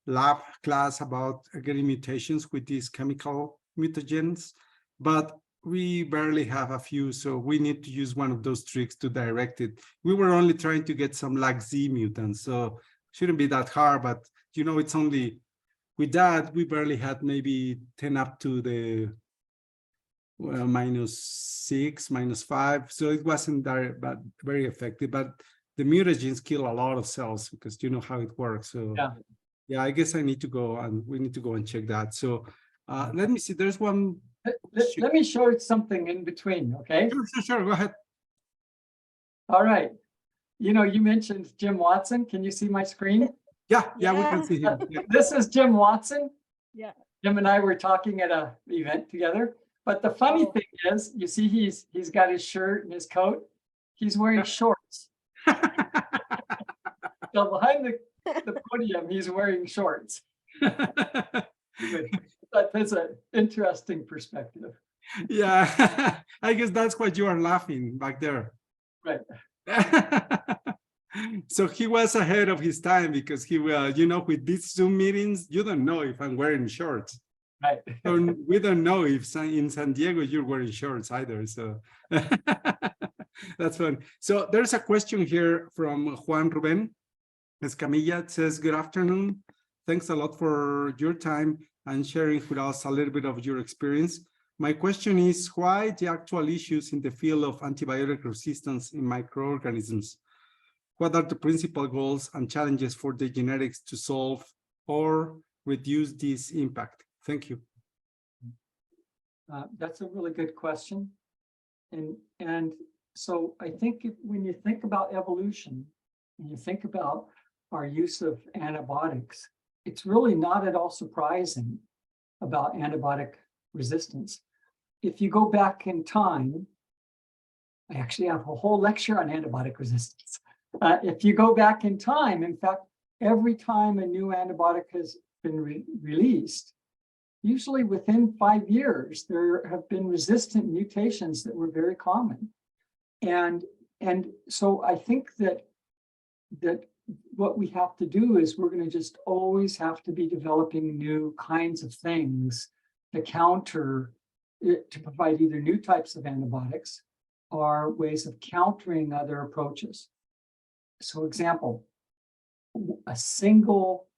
lab class about getting mutations with these chemical mutagens, but we barely have a few, so we need to use one of those tricks to direct it. We were only trying to get some LAC-Z mutants, so shouldn't be that hard, but you know, it's only, with that, we barely had maybe 10 up to the -6, -5, so it wasn't that, but very effective. But the mutagens kill a lot of cells, because you know how it works. So yeah, I guess I need to go, and we need to go and check that. So let me see, there's one. Let me show you something in between, okay? Sure, go ahead. All right. You know, you mentioned Jim Watson. Can you see my screen? Yeah, we can see him. Yeah. This is Jim Watson. Yeah. Jim and I were talking at an event together. But the funny thing is, you see, he's got his shirt and his coat. He's wearing shorts. So behind the podium, he's wearing shorts. But that's an interesting perspective. Yeah, I guess that's why you are laughing back there. Right. So he was ahead of his time, because he will, you know, with these Zoom meetings, you don't know if I'm wearing shorts. Right. So we don't know if in San Diego you're wearing shorts either. So that's fun. So there's a question here from Juan Ruben Escamilla. It says, good afternoon. Thanks a lot for your time and sharing with us a little bit of your experience. My question is, why the actual issues in the field of antibiotic resistance in microorganisms? What are the principal goals and challenges for the genetics to solve or reduce this impact? Thank you. That's a really good question. And so I think when you think about evolution, and you think about our use of antibiotics, it's really not at all surprising about antibiotic resistance. If you go back in time, I actually have a whole lecture on antibiotic resistance. If you go back in time, in fact, every time a new antibiotic has been released, usually within 5 years, there have been resistant mutations that were very common. And so I think that what we have to do is we're going to just always have to be developing new kinds of things to counter it, to provide either new types of antibiotics or ways of countering other approaches. So example, a single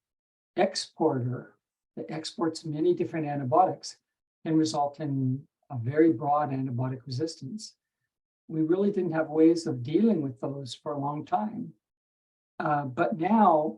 exporter that exports many different antibiotics can result in a very broad antibiotic resistance. We really didn't have ways of dealing with those for a long time. But now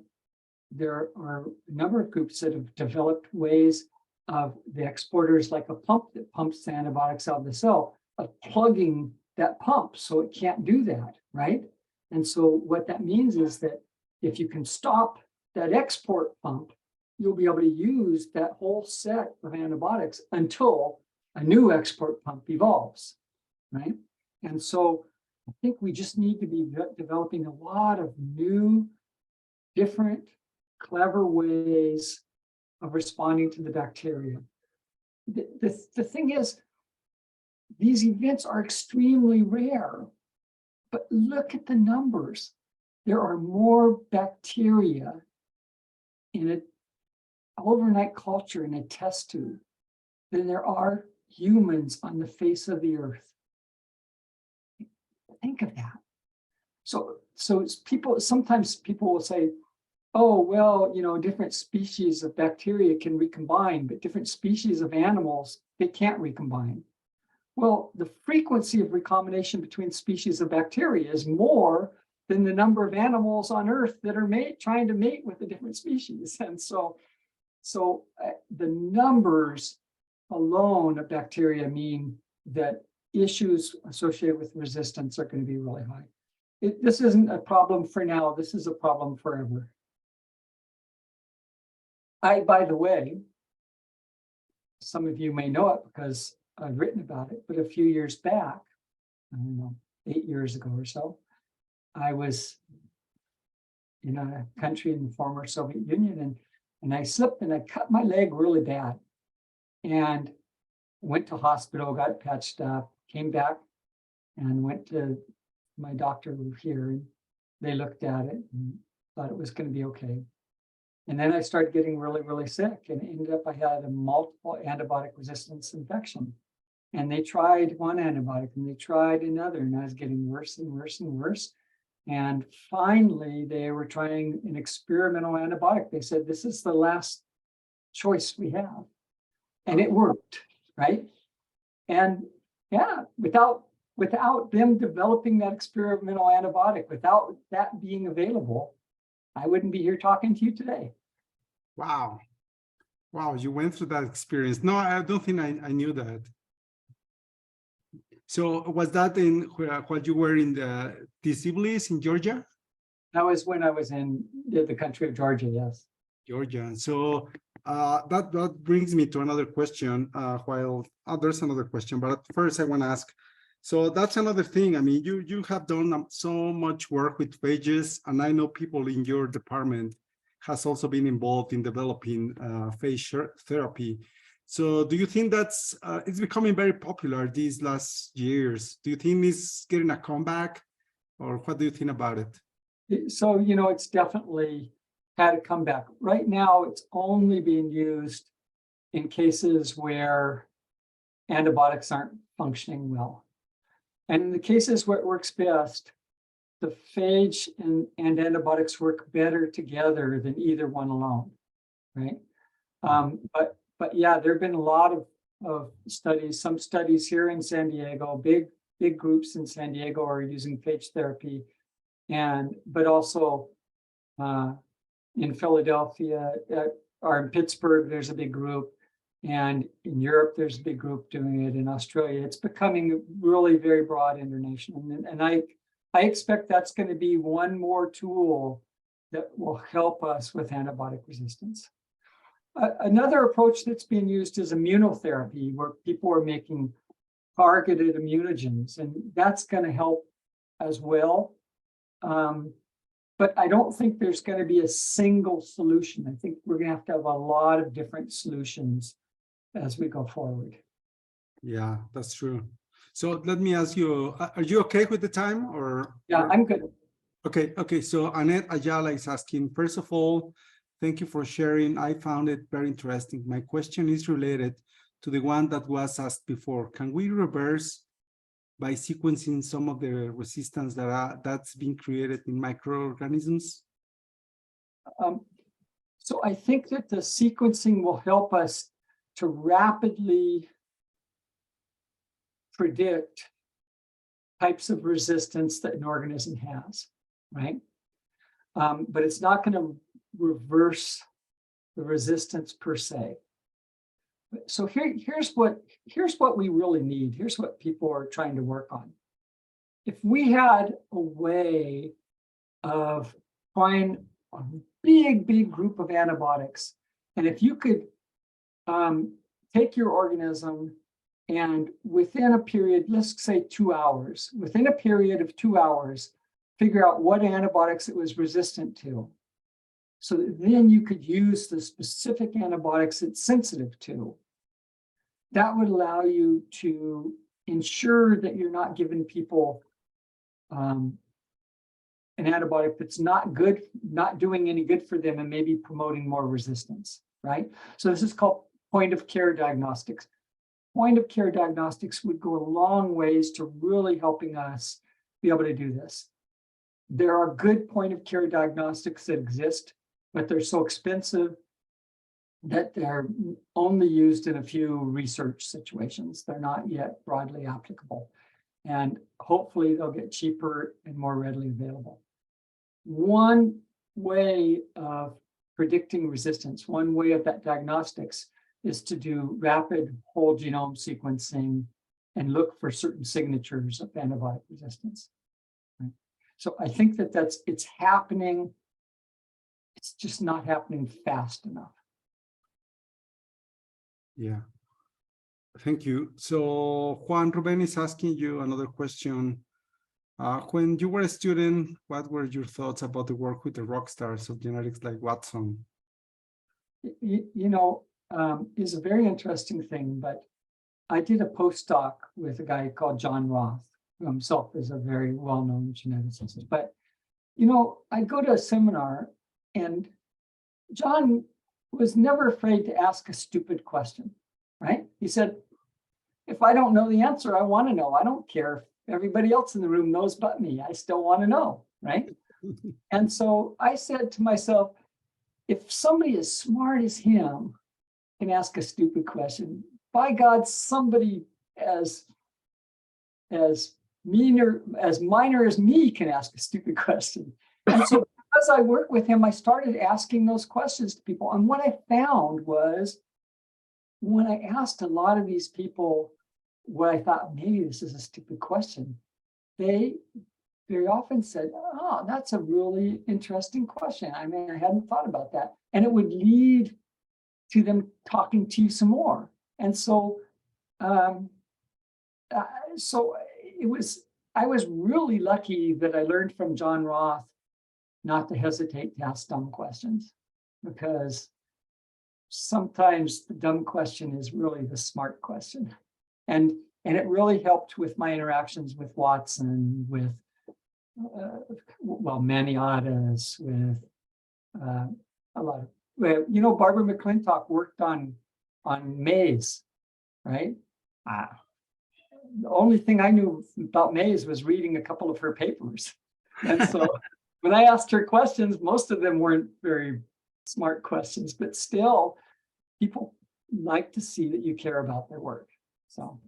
there are a number of groups that have developed ways of the exporters, like a pump that pumps the antibiotics out of the cell, of plugging that pump so it can't do that, right? And so what that means is that if you can stop that export pump, you'll be able to use that whole set of antibiotics until a new export pump evolves, right? And so I think we just need to be developing a lot of new, different, clever ways of responding to the bacteria. The thing is, these events are extremely rare, but look at the numbers. There are more bacteria in an overnight culture in a test tube than there are humans on the face of the earth. Think of that. So sometimes people will say, oh, well, you know, different species of bacteria can recombine, but different species of animals, they can't recombine. Well, the frequency of recombination between species of bacteria is more than the number of animals on Earth that are trying to mate with a different species. And so the numbers alone of bacteria mean that issues associated with resistance are going to be really high. This isn't a problem for now. This is a problem forever. By the way, some of you may know it because I've written about it, but a few years back, I don't know, 8 years ago or so, I was in a country in the former Soviet Union, and I slipped and I cut my leg really bad, and went to hospital, got it patched up, came back, and went to my doctor here, and they looked at it and thought it was going to be okay. And then I started getting really, really sick, and it ended up I had a multiple antibiotic resistance infection. And they tried one antibiotic and they tried another, and I was getting worse and worse and worse. And finally, they were trying an experimental antibiotic. They said, this is the last choice we have. And it worked, right? And yeah, without them developing that experimental antibiotic, without that being available, I wouldn't be here talking to you today. Wow. Wow, you went through that experience. No, I don't think I knew that. So was that in while you were in the Tisiblis in Georgia? That was when I was in the country of Georgia, yes. Georgia. So that brings me to another question. There's another question, but first I want to ask. So that's another thing. I mean, you have done so much work with phages, and I know people in your department has also been involved in developing phage therapy. So do you think that's it's becoming very popular these last years? Do you think it's getting a comeback, or what do you think about it? So, you know, it's definitely had a comeback. Right now, it's only being used in cases where antibiotics aren't functioning well. And in the cases where it works best, the phage and antibiotics work better together than either one alone, right? But yeah, there have been a lot of studies, some studies here in San Diego, big groups in San Diego are using phage therapy, but also in Philadelphia or in Pittsburgh, there's a big group, and in Europe, there's a big group doing it. In Australia, it's becoming really very broad international, and I expect that's going to be one more tool that will help us with antibiotic resistance. Another approach that's being used is immunotherapy, where people are making targeted immunogens, and that's going to help as well. But I don't think there's going to be a single solution. I think we're going to have a lot of different solutions as we go forward. Yeah, that's true. So let me ask you, are you okay with the time, or? Yeah, I'm good. Okay. So Annette Ayala is asking, first of all, thank you for sharing. I found it very interesting. My question is related to the one that was asked before. Can we reverse by sequencing some of the resistance that's been created in microorganisms? So I think that the sequencing will help us to rapidly predict types of resistance that an organism has, right? But it's not going to reverse the resistance per se. So here's what we really need. Here's what people are trying to work on. If we had a way of finding a big group of antibiotics, and if you could take your organism and within a period, let's say 2 hours, within a period of 2 hours, figure out what antibiotics it was resistant to. So that then you could use the specific antibiotics it's sensitive to. That would allow you to ensure that you're not giving people an antibiotic that's not good, not doing any good for them, and maybe promoting more resistance, right? So this is called point of care diagnostics. Point of care diagnostics would go a long ways to really helping us be able to do this. There are good point of care diagnostics that exist, but they're so expensive that they're only used in a few research situations. They're not yet broadly applicable. And hopefully they'll get cheaper and more readily available. One way of predicting resistance, one way of that diagnostics is to do rapid whole genome sequencing and look for certain signatures of antibiotic resistance. Right? So I think that it's happening. It's just not happening fast enough. Yeah, thank you. So Juan Ruben is asking you another question. When you were a student, what were your thoughts about the work with the rock stars of genetics like Watson? Is a very interesting thing, but I did a postdoc with a guy called John Roth, who himself is a very well-known geneticist. But, I'd go to a seminar and John was never afraid to ask a stupid question, right? He said, if I don't know the answer, I want to know. I don't care if everybody else in the room knows but me. I still want to know, right? And so I said to myself, if somebody as smart as him can ask a stupid question, by God, somebody as minor as me can ask a stupid question. And so as I worked with him, I started asking those questions to people. And what I found was when I asked a lot of these people what I thought, maybe this is a stupid question, they very often said, oh, that's a really interesting question. I mean, I hadn't thought about that. And it would lead to them talking to you some more. And so, I was really lucky that I learned from John Roth not to hesitate to ask dumb questions, because sometimes the dumb question is really the smart question. And it really helped with my interactions with Watson, with, Maniatis, with a lot of, Barbara McClintock worked on maize, right? The only thing I knew about maize was reading a couple of her papers. And so when I asked her questions, most of them weren't very smart questions, but still people like to see that you care about their work. So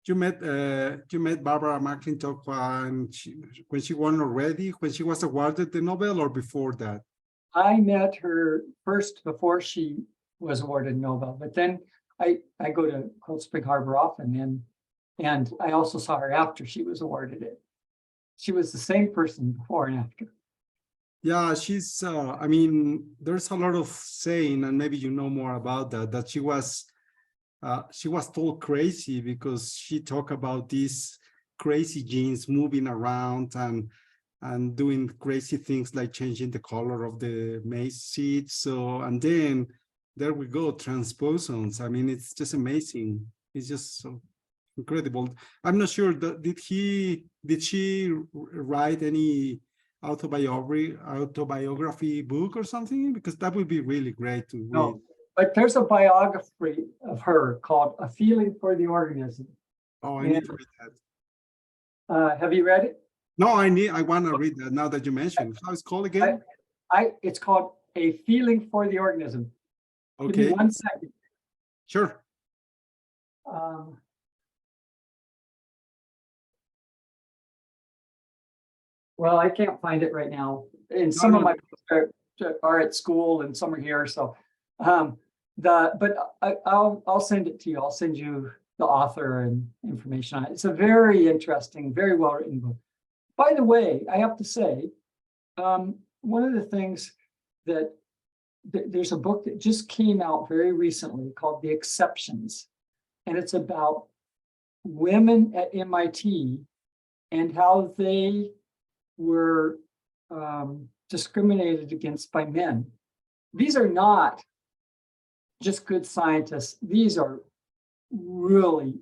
you met Barbara McClintock when she won already, when she was awarded the Nobel, or before that? I met her first before she was awarded Nobel, but then I go to Cold Spring Harbor often, and I also saw her after she was awarded it. She was the same person before and after. Yeah, she's, I mean, there's a lot of saying, and maybe you know more about that she was told crazy because she talked about these crazy genes moving around and doing crazy things like changing the color of the maize seeds. So, and then there we go, transposons. I mean, it's just amazing. It's just so incredible. I'm not sure that did she write any autobiography book or something? Because that would be really great to read. No, but there's a biography of her called A Feeling for the Organism. Oh, I need to read that. Have you read it? No, I want to read that now that you mentioned. How it's called again? It's called A Feeling for the Organism. Okay. Give me 1 second. Sure. Well, I can't find it right now. And some of my books are at school and some are here. So, but I'll send it to you. I'll send you the author and information on it. It's a very interesting, very well written book. By the way, I have to say, one of the things that there's a book that just came out very recently called The Exceptions, and it's about women at MIT and how they were discriminated against by men. These are not just good scientists. These are really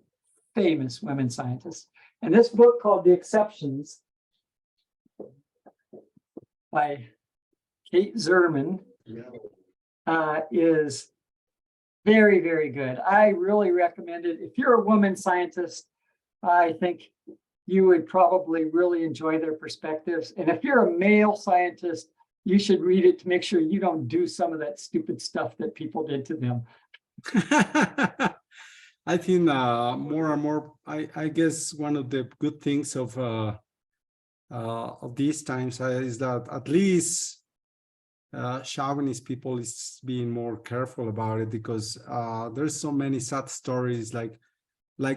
famous women scientists. And this book called The Exceptions by Kate Zerman is very, very good. I really recommend it. If you're a woman scientist, I think you would probably really enjoy their perspectives. And if you're a male scientist, you should read it to make sure you don't do some of that stupid stuff that people did to them. I think more and more, I guess one of the good things of these times is that at least chauvinist people is being more careful about it, because there's so many sad stories like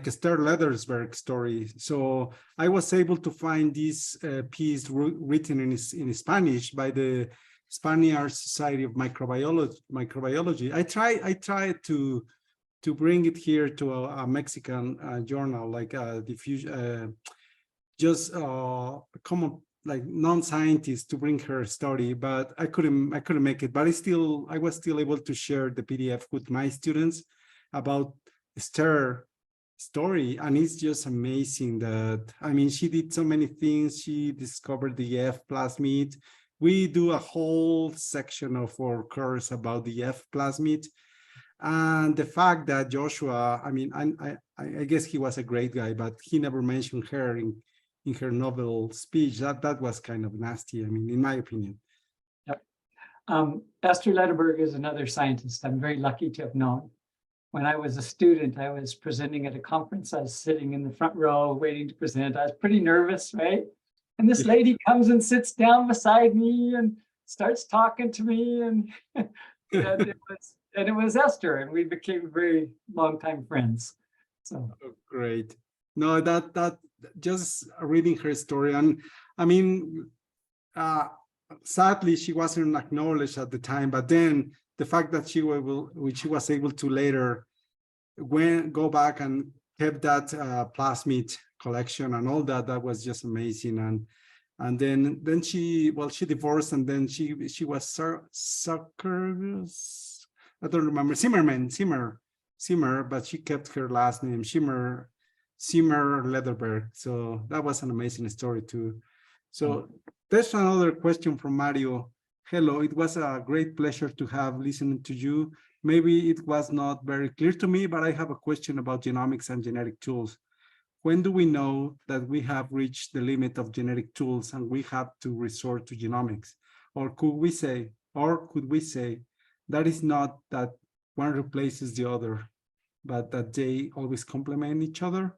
Esther Ledersberg's story. So I was able to find this piece written in Spanish by the Spanish Society of Microbiology. I tried to to bring it here to a Mexican journal, like diffusion, just common like non-scientists to bring her story, but I couldn't make it. But I was still able to share the PDF with my students about Esther's story, and it's just amazing that, I mean, she did so many things. She discovered the F plasmid. We do a whole section of our course about the F plasmid, and the fact that Joshua, I mean, I guess he was a great guy, but he never mentioned her in her Nobel speech. That was kind of nasty, I mean, in my opinion. Yep. Esther Lederberg is another scientist I'm very lucky to have known. When I was a student, I was presenting at a conference. I was sitting in the front row waiting to present. I was pretty nervous, right? And this lady comes and sits down beside me and starts talking to me, and it was Esther, and we became very longtime friends. So great. No, that just reading her story, and I mean, sadly she wasn't acknowledged at the time, but then the fact that she was able to later go back and kept that plasmid collection and all that, that was just amazing. And then she divorced, and then she was Suckers, I don't remember, Zimmer, but she kept her last name, Zimmer Lederberg. So that was an amazing story too. So there's another question from Mario. Hello, it was a great pleasure to have listened to you. Maybe it was not very clear to me, but I have a question about genomics and genetic tools. When do we know that we have reached the limit of genetic tools and we have to resort to genomics? Or could we say that is not that one replaces the other, but that they always complement each other?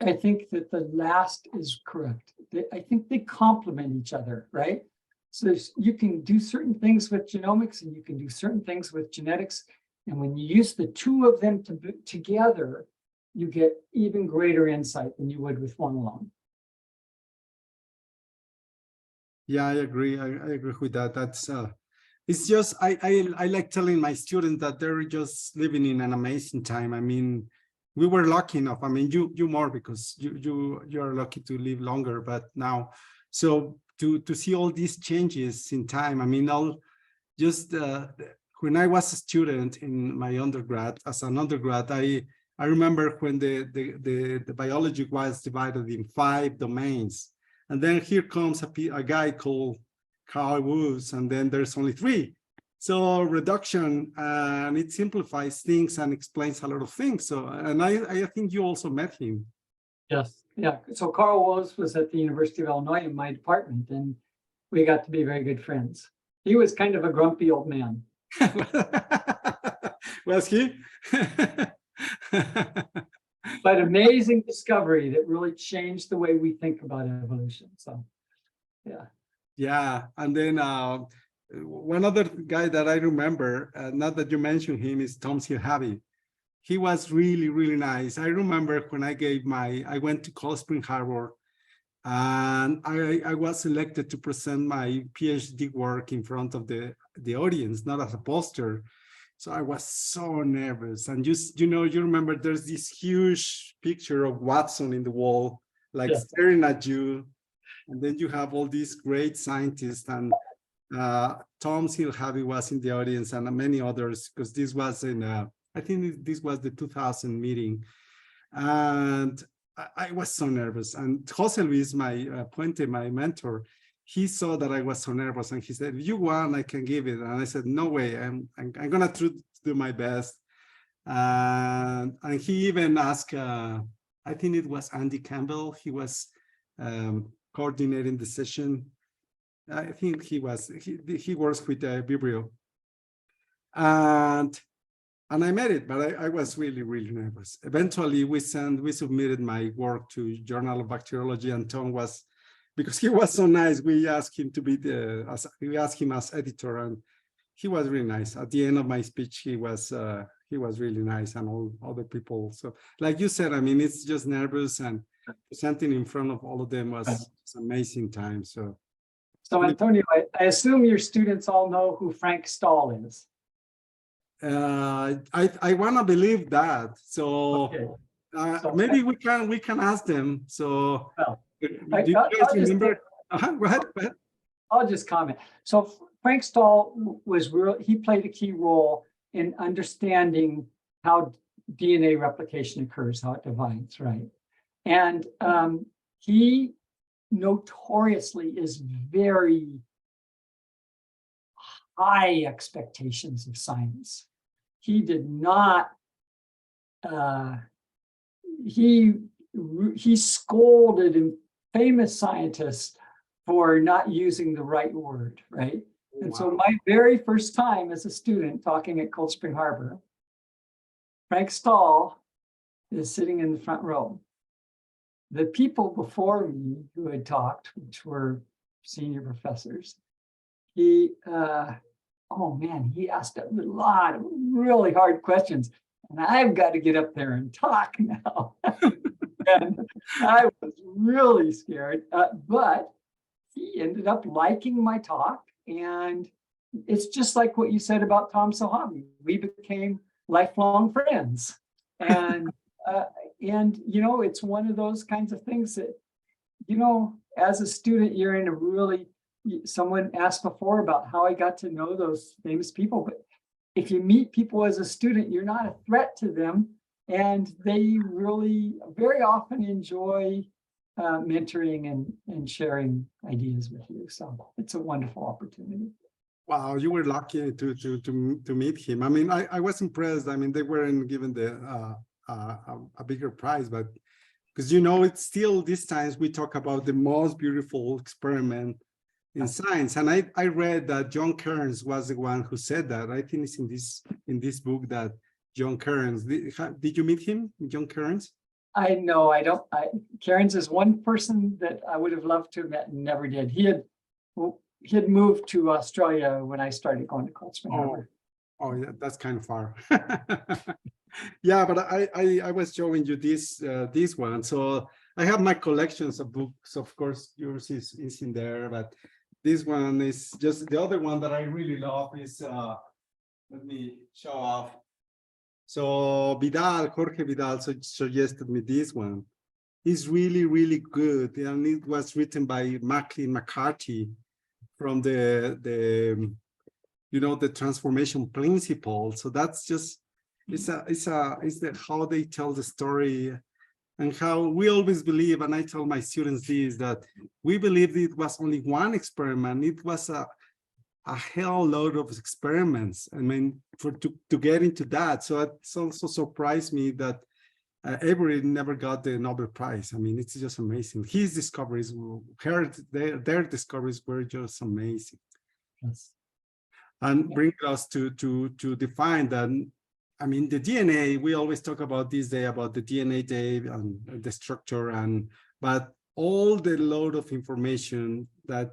I think that the last is correct. I think they complement each other, right? So you can do certain things with genomics and you can do certain things with genetics. And when you use the two of them together, you get even greater insight than you would with one alone. Yeah, I agree. I agree with that. That's it's just I like telling my students that they're just living in an amazing time. I mean, we were lucky enough. I mean, you more, because you are lucky to live longer, but now, so to see all these changes in time. I mean, I'll just when I was a student in my undergrad, as an undergrad, I remember when the biology was divided in 5 domains, and then here comes a guy called Carl Woos, and then there's only 3. So reduction, and it simplifies things and explains a lot of things. So, and I think you also met him. Yes. Yeah. So Carl Woos was at the University of Illinois in my department, and we got to be very good friends. He was kind of a grumpy old man. Was he? But amazing discovery that really changed the way we think about evolution. So, yeah. Yeah. And then one other guy that I remember, not that you mentioned him, is Tom Silhavi. He was really, really nice. I remember when I went to Cold Spring Harbor, and I was selected to present my PhD work in front of the audience, not as a poster. So I was so nervous. And you remember there's this huge picture of Watson in the wall, like staring at you. And then you have all these great scientists, and Tom Silhavi was in the audience, and many others, because this was I think this was the 2000 meeting. And I was so nervous. And Jose Luis, my Puente, my mentor, he saw that I was so nervous, and he said, if you want, I can give it. And I said, no way, I'm gonna try to do my best. And he even asked, I think it was Andy Campbell, he was coordinating the session. I think he works with Vibrio. And I made it, but I was really, really nervous. Eventually, we submitted my work to Journal of Bacteriology, and Tom was, because he was so nice, we asked him to be we asked him as editor, and he was really nice. At the end of my speech, he was really nice, and all other people. So, like you said, I mean, it's just nervous, and presenting in front of all of them was an amazing time. So Antonio, I assume your students all know who Frank Stahl is. I want to believe that. So, Okay. So maybe we can ask them. So, Well, do you I'll guys just remember? Go ahead. Go ahead. I'll just comment. So Frank Stahl was he played a key role in understanding how DNA replication occurs, how it divides, right? And he notoriously is very high expectations of science. He did not, he scolded famous scientists for not using the right word, right? And so my very first time as a student talking at Cold Spring Harbor, Frank Stahl is sitting in the front row. The people before me who had talked, which were senior professors, he asked a lot of really hard questions. And I've got to get up there and talk now. And I was really scared, but he ended up liking my talk. And it's just like what you said about Tom Sahabi. We became lifelong friends. And it's one of those kinds of things that, as a student, you're in a really, someone asked before about how I got to know those famous people, but if you meet people as a student, you're not a threat to them. And they really very often enjoy mentoring and sharing ideas with you. So it's a wonderful opportunity. Wow, you were lucky to meet him. I mean, I was impressed. I mean, they weren't given a bigger prize, but because it's still these times we talk about the most beautiful experiment in science. And I read that John Kearns was the one who said that. I think it's in this book that John Kearns. Did you meet him, John Kearns? I know I don't. Kearns is one person that I would have loved to have met and never did. He had moved to Australia when I started going to Cold Spring Harbor. Oh yeah, that's kind of far. Yeah, but I was showing you this one. So I have my collections of books. Of course, yours is in there, but this one is just the other one that I really love is let me show off. So Jorge Vidal suggested me this one. It's really, really good. And it was written by Maclean McCarthy from the transformation principle. So that's just, it's how they tell the story and how we always believe, and I tell my students this, that we believed it was only one experiment. It was a hell load of experiments. I mean, to get into that. So it's also surprised me that Avery never got the Nobel Prize. I mean, it's just amazing. His discoveries, their discoveries were just amazing. Yes. And bring us to define that. I mean, the DNA, we always talk about this day, about the DNA day and the structure, but all the load of information that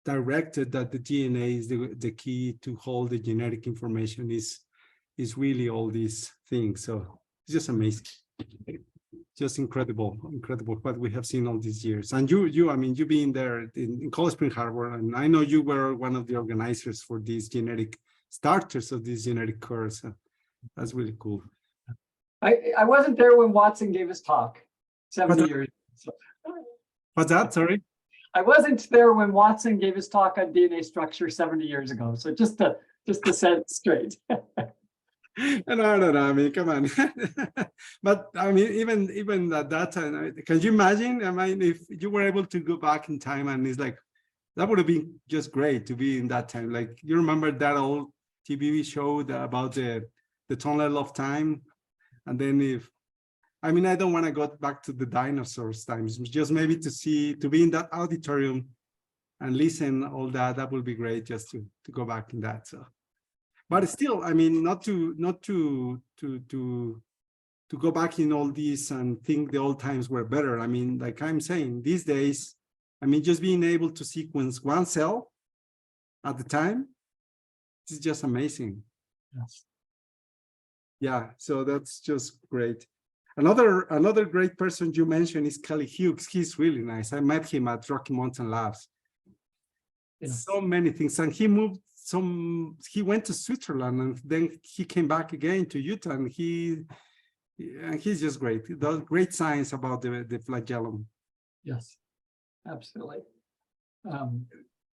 directed that the DNA is the key to hold the genetic information is really all these things. So it's just amazing. Just incredible what we have seen all these years. And I mean, you being there in Cold Spring Harbor, and I know you were one of the organizers for these genetic starters of this genetic course. That's really cool. I wasn't there when Watson gave his talk 70 years ago. What's that? Sorry? I wasn't there when Watson gave his talk on DNA structure 70 years ago. So just to set it straight. No, I mean, come on. But I mean, even at that time, can you imagine? I mean, if you were able to go back in time, and it's like, that would have been just great to be in that time. Like, you remember that old TV show about the tunnel of time? And then I mean, I don't want to go back to the dinosaurs times, just maybe to be in that auditorium and listen all that would be great, just to go back in that. So. But still, I mean, not to go back in all this and think the old times were better. I mean, like I'm saying, these days, I mean, just being able to sequence one cell at the time, it's just amazing. Yes. Yeah, so that's just great. Another great person you mentioned is Kelly Hughes. He's really nice. I met him at Rocky Mountain Labs. Yes. So many things, and he moved he went to Switzerland and then he came back again to Utah, and he's just great. He does great science about the flagellum. Yes, absolutely.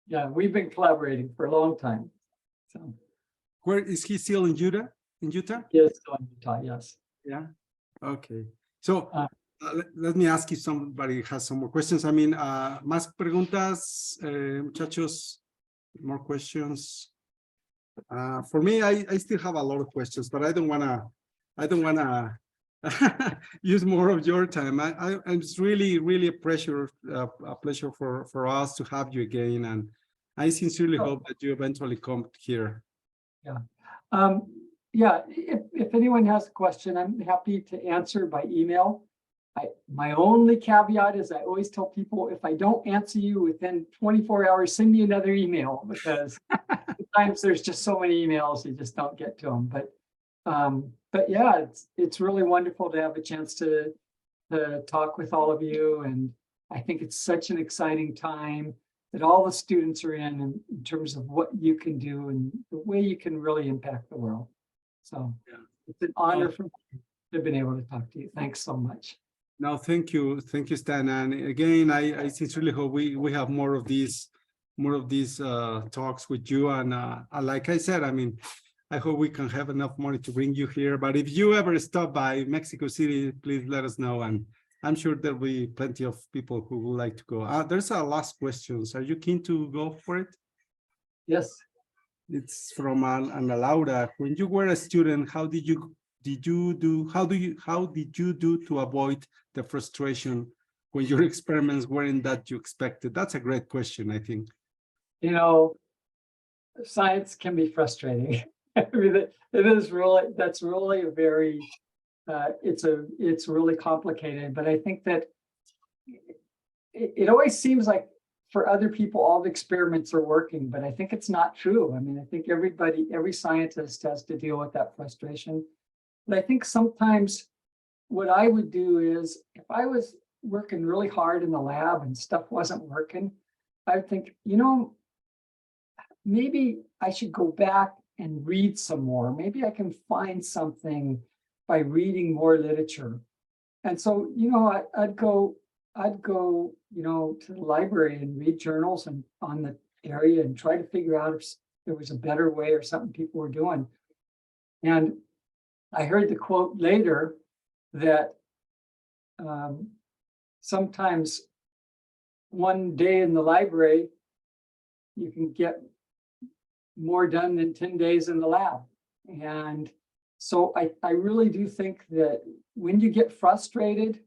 Yeah, we've been collaborating for a long time. So Where is he still in Utah? In Utah? yes, so in Utah, yes. Yeah. Okay. So Uh, let me ask if somebody has some more questions. I mean, más preguntas, muchachos. More questions. For me, I still have a lot of questions, but I don't wanna use more of your time. It's really a pleasure for us to have you again, and I sincerely hope that you eventually come here. Yeah. Yeah, if anyone has a question, I'm happy to answer by email. My only caveat is I always tell people, if I don't answer you within 24 hours, send me another email, because sometimes there's just so many emails, you just don't get to them. But yeah, it's really wonderful to have a chance to talk with all of you. And I think it's such an exciting time that all the students are in terms of what you can do and the way you can really impact the world. So yeah, it's an honor for me to have been able to talk to you. Thanks so much. No, thank you, Stan. And again, I sincerely hope we have more of these talks with you. And like I said, I mean, I hope we can have enough money to bring you here. But if you ever stop by Mexico City, please let us know. And I'm sure there'll be plenty of people who would like to go. There's a last question. Are you keen to go for it? Yes. It's from Ana Laura. When you were a student, how did you do to avoid the frustration when your experiments weren't that you expected? That's a great question, I think. You know, science can be frustrating. I mean, it is really, that's really a very, it's really complicated, but I think that it always seems like for other people, all the experiments are working, but I think it's not true. I mean, I think every scientist has to deal with that frustration. But I think sometimes what I would do is, if I was working really hard in the lab and stuff wasn't working, I would think, you know, maybe I should go back and read some more. Maybe I can find something by reading more literature. And so, you know, I'd go, you know, to the library and read journals and on the area and try to figure out if there was a better way or something people were doing. And I heard the quote later that sometimes one day in the library, you can get more done than 10 days in the lab. And so I really do think that when you get frustrated,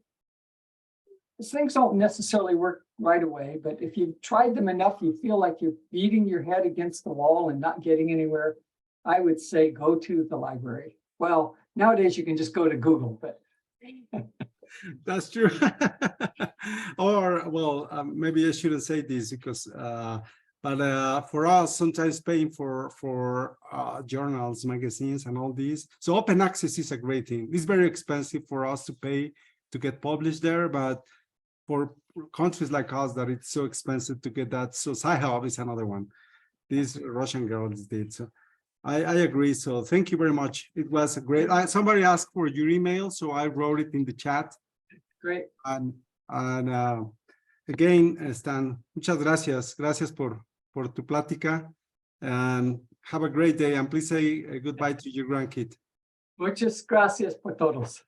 things don't necessarily work right away, but if you've tried them enough, you feel like you're beating your head against the wall and not getting anywhere, I would say go to the library. Well, nowadays you can just go to Google, but. That's true. Or, well, maybe I shouldn't say this because, but for us, sometimes paying for journals, magazines, and all these. So open access is a great thing. It's very expensive for us to pay to get published there, but for countries like us that it's so expensive to get that. So Sci-Hub is another one. These Russian girls did. So I agree. So thank you very much. It was a great. Somebody asked for your email, so I wrote it in the chat. Great. And again, Stan, muchas gracias. Gracias por tu plática. And have a great day. And please say goodbye to your grandkid. Muchas gracias por todos.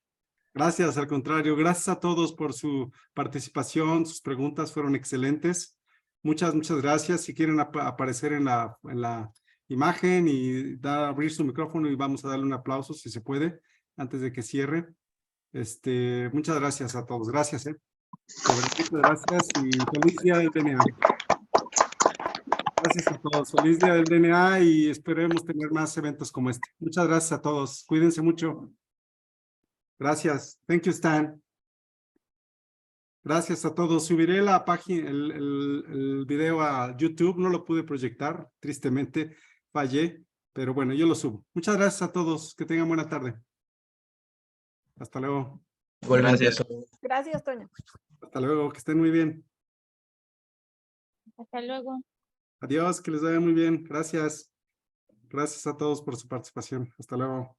Gracias, al contrario. Gracias a todos por su participación. Sus preguntas fueron excelentes. Muchas gracias. Si quieren aparecer en la imagen y abrir su micrófono y vamos a darle un aplauso si se puede antes de que cierre. Muchas gracias a todos. Gracias. Muchas gracias y feliz día del DNA. Gracias a todos. Feliz día del DNA y esperemos tener más eventos como este. Muchas gracias a todos. Cuídense mucho. Gracias. Thank you, Stan. Gracias a todos. Subiré la página, el video a YouTube. No lo pude proyectar. Tristemente fallé. Pero bueno, yo lo subo. Muchas gracias a todos. Que tengan buena tarde. Hasta luego. Gracias. Gracias, Toño. Hasta luego. Que estén muy bien. Hasta luego. Adiós. Que les vaya muy bien. Gracias. Gracias a todos por su participación. Hasta luego.